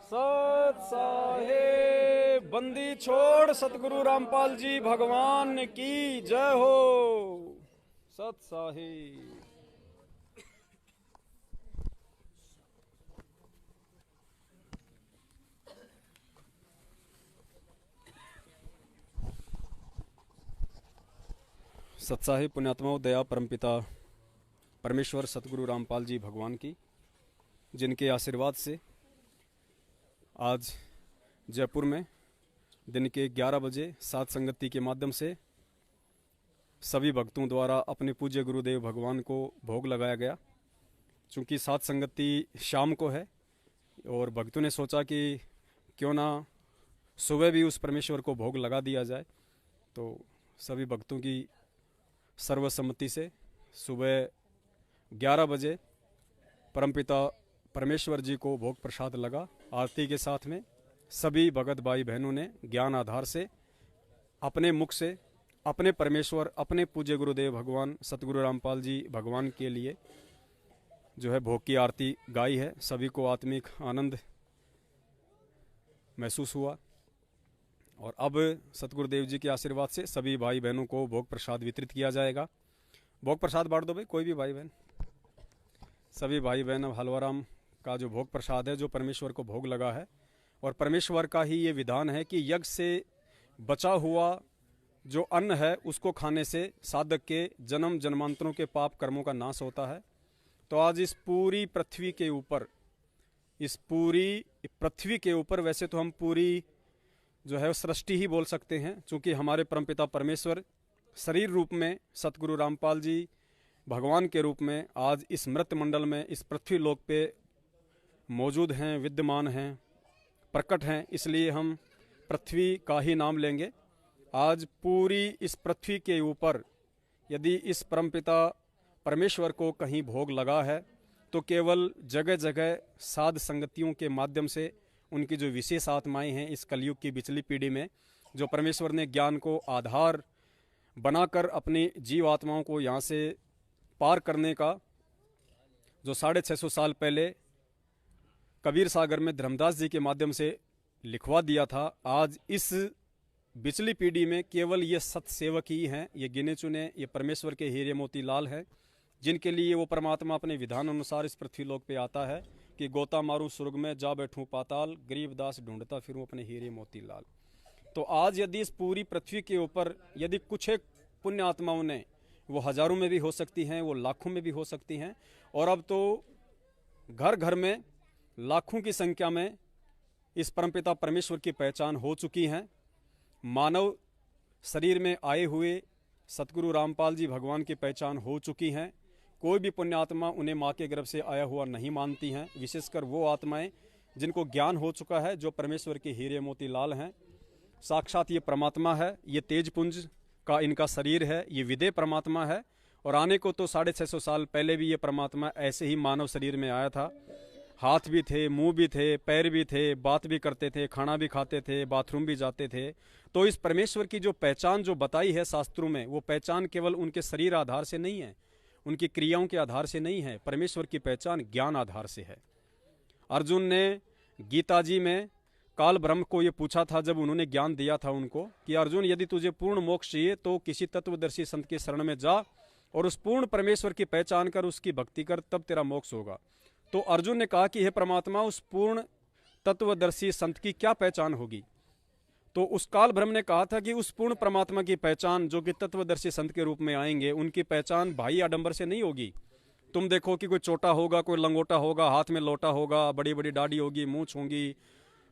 सत साहेब बंदी छोड़ सतगुरु रामपाल जी भगवान की जय हो। सत साहेब। सत्साही पुण्यात्माओं, दया परमपिता परमेश्वर सतगुरु रामपाल जी भगवान की, जिनके आशीर्वाद से आज जयपुर में दिन के 11 बजे साध संगति के माध्यम से सभी भक्तों द्वारा अपने पूज्य गुरुदेव भगवान को भोग लगाया गया। चूँकि साध संगति शाम को है और भक्तों ने सोचा कि क्यों ना सुबह भी उस परमेश्वर को भोग लगा दिया जाए, तो सभी भक्तों की सर्वसम्मति से सुबह 11 बजे परमपिता परमेश्वर जी को भोग प्रसाद लगा। आरती के साथ में सभी भगत भाई बहनों ने ज्ञान आधार से अपने मुख से अपने परमेश्वर, अपने पूज्य गुरुदेव भगवान सतगुरु रामपाल जी भगवान के लिए जो है भोग की आरती गाई है। सभी को आत्मिक आनंद महसूस हुआ और अब सतगुरुदेव जी के आशीर्वाद से सभी भाई बहनों को भोग प्रसाद वितरित किया जाएगा। भोग प्रसाद बांट दो भाई, कोई भी भाई बहन। सभी भाई बहन अब हलवाराम का जो भोग प्रसाद है, जो परमेश्वर को भोग लगा है, और परमेश्वर का ही ये विधान है कि यज्ञ से बचा हुआ जो अन्न है उसको खाने से साधक के जन्म जन्मांतरों के पाप कर्मों का नाश होता है। तो आज इस पूरी पृथ्वी के ऊपर वैसे तो हम पूरी जो है सृष्टि ही बोल सकते हैं, चूँकि हमारे परमपिता परमेश्वर शरीर रूप में सतगुरु रामपाल जी भगवान के रूप में आज इस मृत मंडल में, इस पृथ्वी लोक पे मौजूद हैं, विद्यमान हैं, प्रकट हैं। इसलिए हम पृथ्वी का ही नाम लेंगे। आज पूरी इस पृथ्वी के ऊपर यदि इस परमपिता परमेश्वर को कहीं भोग लगा है तो केवल जगह जगह साध संगतियों के माध्यम से उनकी जो विशेष आत्माएं हैं इस कलयुग की पिछली पीढ़ी में, जो परमेश्वर ने ज्ञान को आधार बनाकर अपनी जीव आत्माओं को यहाँ से पार करने का जो 650 साल पहले कबीर सागर में धर्मदास जी के माध्यम से लिखवा दिया था, आज इस पिछली पीढ़ी में केवल ये सत्सेवक ही हैं, ये गिने चुने, ये परमेश्वर के हीरे मोती लाल हैं, जिनके लिए वो परमात्मा अपने विधान अनुसार इस पृथ्वी लोक पे आता है कि गोता मारू स्वर्ग में, जा बैठूं पाताल, गरीबदास ढूंढता फिरूं अपने हीरे मोती लाल। तो आज यदि इस पूरी पृथ्वी के ऊपर यदि कुछ एक पुण्य आत्माओं ने, वो हजारों में भी हो सकती हैं, वो लाखों में भी हो सकती हैं, और अब तो घर घर में लाखों की संख्या में इस परमपिता परमेश्वर की पहचान हो चुकी है। मानव शरीर में आए हुए सतगुरु रामपाल जी भगवान की पहचान हो चुकी हैं। कोई भी पुण्यात्मा उन्हें माँ के गर्भ से आया हुआ नहीं मानती हैं, विशेषकर वो आत्माएं जिनको ज्ञान हो चुका है, जो परमेश्वर के हीरे मोती लाल हैं। साक्षात ये परमात्मा है, ये तेज पुंज का इनका शरीर है, ये विदेह परमात्मा है। और आने को तो 650 साल पहले भी ये परमात्मा ऐसे ही मानव शरीर में आया था। हाथ भी थे, मुंह भी थे, पैर भी थे, बात भी करते थे, खाना भी खाते थे, बाथरूम भी जाते थे। तो इस परमेश्वर की जो पहचान जो बताई है शास्त्रों में, वो पहचान केवल उनके शरीर आधार से नहीं है, उनकी क्रियाओं के आधार से नहीं है। परमेश्वर की पहचान ज्ञान आधार से है। अर्जुन ने गीता जी में काल ब्रह्म को ये पूछा था, जब उन्होंने ज्ञान दिया था उनको, कि अर्जुन यदि तुझे पूर्ण मोक्ष चाहिए तो किसी तत्वदर्शी संत के शरण में जा और उस पूर्ण परमेश्वर की पहचान कर, उसकी भक्ति कर, तब तेरा मोक्ष होगा। तो अर्जुन ने कहा कि हे परमात्मा, उस पूर्ण तत्वदर्शी संत की क्या पहचान होगी? तो उस काल ब्रह्म ने कहा था कि उस पूर्ण परमात्मा की पहचान जो कि तत्वदर्शी संत के रूप में आएंगे, उनकी पहचान भाई आडंबर से नहीं होगी। तुम देखो कि कोई चोटा होगा, कोई लंगोटा होगा, हाथ में लोटा होगा, बड़ी बड़ी दाढ़ी होगी, मूंछ होंगी,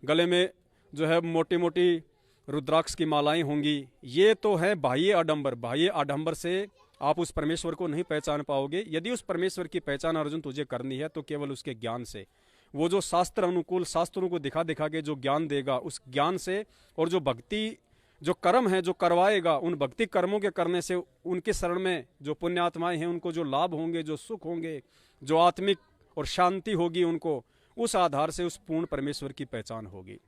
गले में जो है मोटी मोटी रुद्राक्ष की मालाएं होंगी। ये तो है बाह्य आडंबर। बाह्य आडंबर से आप उस परमेश्वर को नहीं पहचान पाओगे। यदि उस परमेश्वर की पहचान अर्जुन तुझे करनी है तो केवल उसके ज्ञान से, वो जो शास्त्र अनुकूल शास्त्रों को दिखा दिखा के जो ज्ञान देगा, उस ज्ञान से, और जो भक्ति जो कर्म है जो करवाएगा, उन भक्ति कर्मों के करने से उनके शरण में जो पुण्यात्माएं हैं उनको जो लाभ होंगे, जो सुख होंगे, जो आत्मिक और शांति होगी उनको, उस आधार से उस पूर्ण परमेश्वर की पहचान होगी।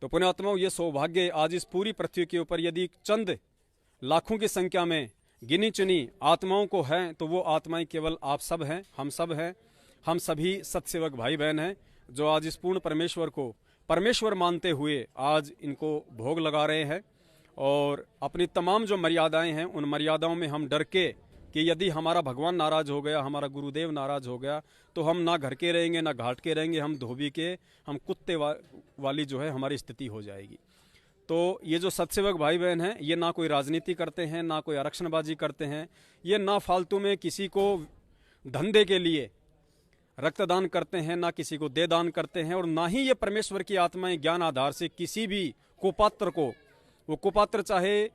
तो पुण्यात्माओं, ये सौभाग्य आज इस पूरी पृथ्वी के ऊपर यदि चंद लाखों की संख्या में गिनी चुनी आत्माओं को हैं, तो वो आत्माएं केवल आप सब हैं, हम सब हैं। हम सभी सत्सेवक भाई बहन हैं जो आज इस पूर्ण परमेश्वर को परमेश्वर मानते हुए आज इनको भोग लगा रहे हैं। और अपनी तमाम जो मर्यादाएं हैं, उन मर्यादाओं में हम डर के कि यदि हमारा भगवान नाराज हो गया, हमारा गुरुदेव नाराज हो गया, तो हम ना घर के रहेंगे ना घाट के रहेंगे, हम धोबी के, हम कुत्ते वाली जो है हमारी स्थिति हो जाएगी। तो ये जो सत्सेवक भाई बहन हैं, ये ना कोई राजनीति करते हैं, ना कोई आरक्षणबाजी करते हैं, ये ना फालतू में किसी को धंधे के लिए रक्तदान करते हैं, ना किसी को दे दान करते हैं, और ना ही ये परमेश्वर की आत्माएं ज्ञान आधार से किसी भी कुपात्र को, वो कुपात्र चाहे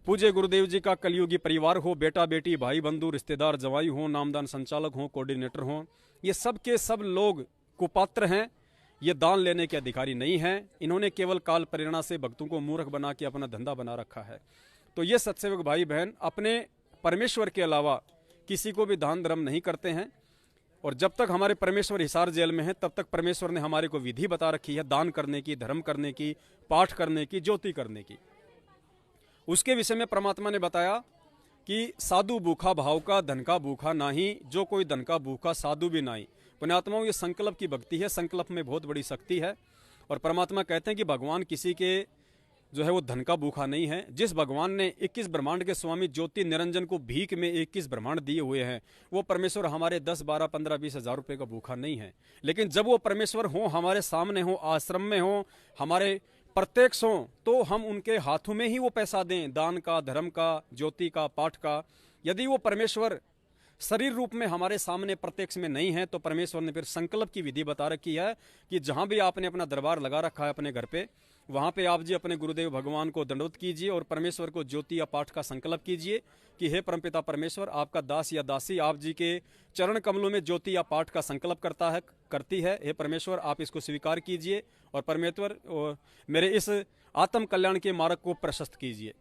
पूज्य गुरुदेव जी का कलयुगी परिवार हो, बेटा बेटी भाई बंधु रिश्तेदार जवाई हो, नामदान संचालक हो, कोऑर्डिनेटर हो, ये सब के सब लोग कुपात्र हैं। ये दान लेने के अधिकारी नहीं हैं। इन्होंने केवल काल प्रेरणा से भक्तों को मूर्ख बना के अपना धंधा बना रखा है। तो ये सत्सेवक भाई बहन अपने परमेश्वर के अलावा किसी को भी दान धर्म नहीं करते हैं। और जब तक हमारे परमेश्वर हिसार जेल में हैं तब तक परमेश्वर ने हमारे को विधि बता रखी है दान करने की, धर्म करने की, पाठ करने की, ज्योति करने की। उसके विषय में परमात्मा ने बताया कि साधु भूखा भाव का, धन का भूखा नाही, जो कोई धन का भूखा साधु भी नाही। पुण्यात्माओं, ये संकल्प की भक्ति है। संकल्प में बहुत बड़ी शक्ति है। और परमात्मा कहते हैं कि भगवान किसी के जो है वो धन का भूखा नहीं है। जिस भगवान ने 21 ब्रह्मांड के स्वामी ज्योति निरंजन को भीख में 21 ब्रह्मांड दिए हुए हैं, वो परमेश्वर हमारे 10, 12, 15, 20 हजार रुपए का भूखा नहीं है। लेकिन जब वो परमेश्वर हो, हमारे सामने हो, आश्रम में हो, हमारे प्रत्यक्ष हो, तो हम उनके हाथों में ही वो पैसा दें, दान का, धर्म का, ज्योति का, पाठ का। यदि वो परमेश्वर शरीर रूप में हमारे सामने प्रत्यक्ष में नहीं है तो परमेश्वर ने फिर संकल्प की विधि बता रखी है कि जहां भी आपने अपना दरबार लगा रखा है अपने घर पे, वहां पे आप जी अपने गुरुदेव भगवान को दंडवत कीजिए और परमेश्वर को ज्योति या पाठ का संकल्प कीजिए कि हे परमपिता परमेश्वर, आपका दास या दासी आप जी के चरण कमलों में ज्योति या पाठ का संकल्प करती है। हे परमेश्वर, आप इसको स्वीकार कीजिए और परमेश्वर मेरे इस आत्म कल्याण के मार्ग को प्रशस्त कीजिए।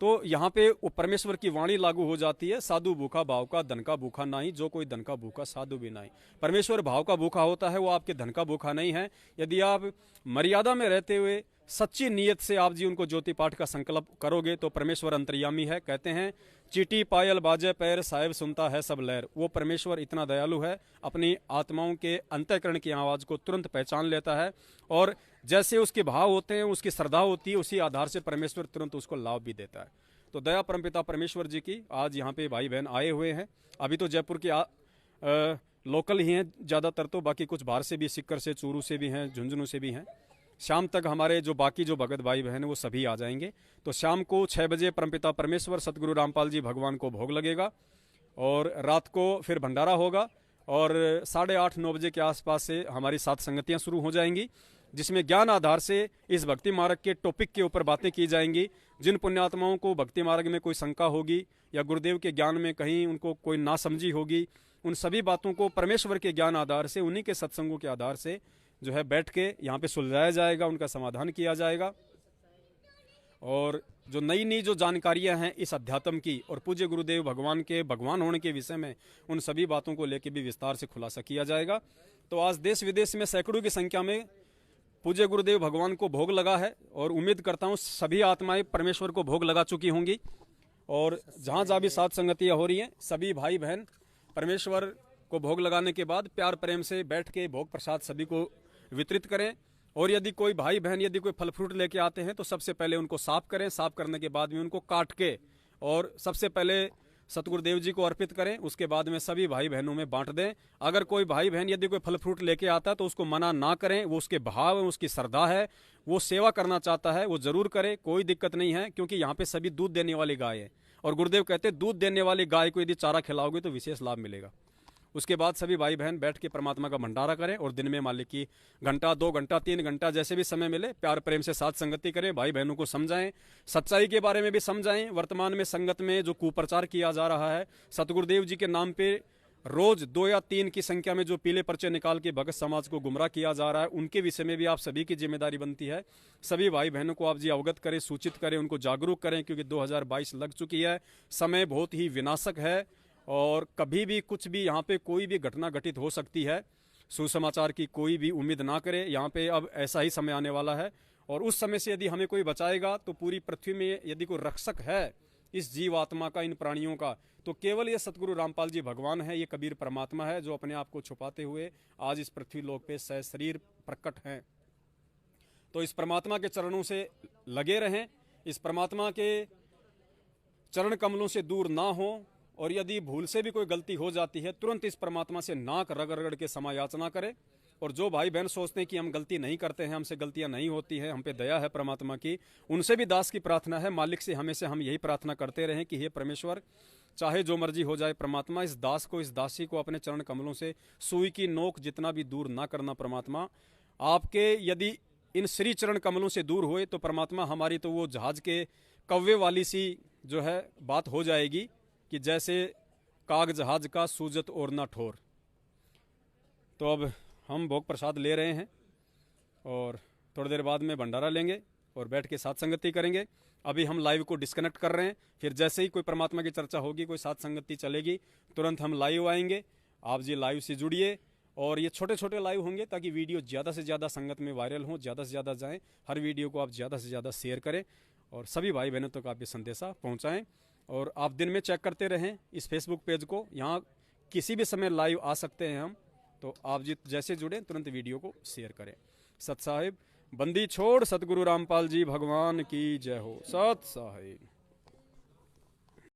तो यहाँ पे वो परमेश्वर की वाणी लागू हो जाती है, साधु भूखा भाव का, धन का भूखा नहीं, जो कोई धन का भूखा साधु भी नहीं। परमेश्वर भाव का भूखा होता है, वो आपके धन का भूखा नहीं है। यदि आप मर्यादा में रहते हुए सच्ची नीयत से आप जी उनको ज्योति पाठ का संकल्प करोगे तो परमेश्वर अंतर्यामी है। कहते हैं चीटी पायल बाजे पैर, साहेब सुनता है सब लहर। वो परमेश्वर इतना दयालु है, अपनी आत्माओं के अंतःकरण की आवाज को तुरंत पहचान लेता है और जैसे उसके भाव होते हैं, उसकी श्रद्धा होती है, उसी आधार से परमेश्वर तुरंत उसको लाभ भी देता है। तो दया परमपिता परमेश्वर जी की आज यहाँ पे भाई बहन आए हुए हैं। अभी तो जयपुर के लोकल ही हैं ज़्यादातर, तो बाकी कुछ बाहर से भी, सिक्कर से, चूरू से भी हैं, झुंझुनू से भी हैं। शाम तक हमारे जो बाकी जो भगत भाई बहन वो सभी आ जाएंगे। तो शाम को 6 बजे परमपिता परमेश्वर सतगुरु रामपाल जी भगवान को भोग लगेगा और रात को फिर भंडारा होगा और 8:30 9 बजे के आसपास से हमारी 7 संगतियाँ शुरू हो जाएंगी, जिसमें ज्ञान आधार से इस भक्ति मार्ग के टॉपिक के ऊपर बातें की जाएंगी। जिन पुण्यात्माओं को भक्ति मार्ग में कोई शंका होगी या गुरुदेव के ज्ञान में कहीं उनको कोई नासमझी होगी, उन सभी बातों को परमेश्वर के ज्ञान आधार से, उन्हीं के सत्संगों के आधार से जो है बैठ के यहाँ पे सुलझाया जाएगा, उनका समाधान किया जाएगा। और जो नई नई जो जानकारियां हैं इस अध्यात्म की और पूज्य गुरुदेव भगवान के भगवान होने के विषय में, उन सभी बातों को लेकर भी विस्तार से खुलासा किया जाएगा। तो आज देश विदेश में सैकड़ों की संख्या में पूज्य गुरुदेव भगवान को भोग लगा है और उम्मीद करता हूँ सभी आत्माएं परमेश्वर को भोग लगा चुकी होंगी। और जहाँ जहाँ भी सात संगतियाँ हो रही हैं, सभी भाई बहन परमेश्वर को भोग लगाने के बाद प्यार प्रेम से बैठ के भोग प्रसाद सभी को वितरित करें। और यदि कोई भाई बहन यदि कोई फल फ्रूट लेके आते हैं तो सबसे पहले उनको साफ करें, साफ करने के बाद में उनको काट के और सबसे पहले सतगुरुदेव जी को अर्पित करें, उसके बाद में सभी भाई बहनों में बांट दें। अगर कोई भाई बहन यदि कोई फल फ्रूट लेके आता है तो उसको मना ना करें, वो उसके भाव है, उसकी श्रद्धा है, वो सेवा करना चाहता है, वो जरूर करे, कोई दिक्कत नहीं है। क्योंकि यहाँ पे सभी दूध देने वाली गाय है और गुरुदेव कहते हैं दूध देने वाली गाय को यदि चारा खिलाओगे तो विशेष लाभ मिलेगा। उसके बाद सभी भाई बहन बैठ के परमात्मा का भंडारा करें और दिन में मालिक की घंटा 2 घंटा 3 घंटा जैसे भी समय मिले प्यार प्रेम से साथ संगति करें, भाई बहनों को समझाएं, सच्चाई के बारे में भी समझाएं। वर्तमान में संगत में जो कुप्रचार किया जा रहा है, सतगुरुदेव जी के नाम पे रोज 2 या 3 की संख्या में जो पीले पर्चे निकाल के भगत समाज को गुमराह किया जा रहा है, उनके विषय में भी आप सभी की जिम्मेदारी बनती है। सभी भाई बहनों को आप जी अवगत करें, सूचित करें, उनको जागरूक करें, क्योंकि 2022 लग चुकी है, समय बहुत ही विनाशक है और कभी भी कुछ भी यहाँ पे कोई भी घटना घटित हो सकती है। सुसमाचार की कोई भी उम्मीद ना करें, यहाँ पे अब ऐसा ही समय आने वाला है और उस समय से यदि हमें कोई बचाएगा तो पूरी पृथ्वी में यदि कोई रक्षक है इस जीव आत्मा का, इन प्राणियों का, तो केवल ये सतगुरु रामपाल जी भगवान है, ये कबीर परमात्मा है जो अपने आप को छुपाते हुए आज इस पृथ्वी लोक पे सहशरीर प्रकट हैं। तो इस परमात्मा के चरणों से लगे रहें, इस परमात्मा के चरण कमलों से दूर ना हो और यदि भूल से भी कोई गलती हो जाती है तुरंत इस परमात्मा से नाक रगड़ रगड़ के क्षमा याचना करें। और जो भाई बहन सोचते हैं कि हम गलती नहीं करते हैं, हमसे गलतियां नहीं होती हैं, हम पे दया है परमात्मा की, उनसे भी दास की प्रार्थना है, मालिक से हमेशा हम यही प्रार्थना करते रहें कि हे परमेश्वर, चाहे जो मर्जी हो जाए परमात्मा, इस दास को, इस दासी को अपने चरण कमलों से सुई की नोक जितना भी दूर ना करना परमात्मा। आपके यदि इन श्री चरण कमलों से दूर हुए तो परमात्मा हमारी तो वो जहाज के कव्वे वाली सी जो है बात हो जाएगी कि जैसे काग जहाज का सूजत और ना ठोर। तो अब हम भोग प्रसाद ले रहे हैं और थोड़ी देर बाद में भंडारा लेंगे और बैठ के साथ संगति करेंगे। अभी हम लाइव को डिस्कनेक्ट कर रहे हैं, फिर जैसे ही कोई परमात्मा की चर्चा होगी, कोई साथ संगति चलेगी, तुरंत हम लाइव आएंगे। आप जी लाइव से जुड़िए और ये छोटे छोटे लाइव होंगे ताकि वीडियो ज़्यादा से ज़्यादा संगत में वायरल हो, ज़्यादा से ज़्यादा जाएँ। हर वीडियो को आप ज़्यादा से ज़्यादा शेयर करें और सभी भाई बहनों तक आप ये संदेशा पहुँचाएँ। और आप दिन में चेक करते रहें इस फेसबुक पेज को, यहाँ किसी भी समय लाइव आ सकते हैं हम। तो आप जी जैसे जुड़े तुरंत वीडियो को शेयर करें। सत साहिब बंदी छोड़ सतगुरु रामपाल जी भगवान की जय हो। सत साहिब।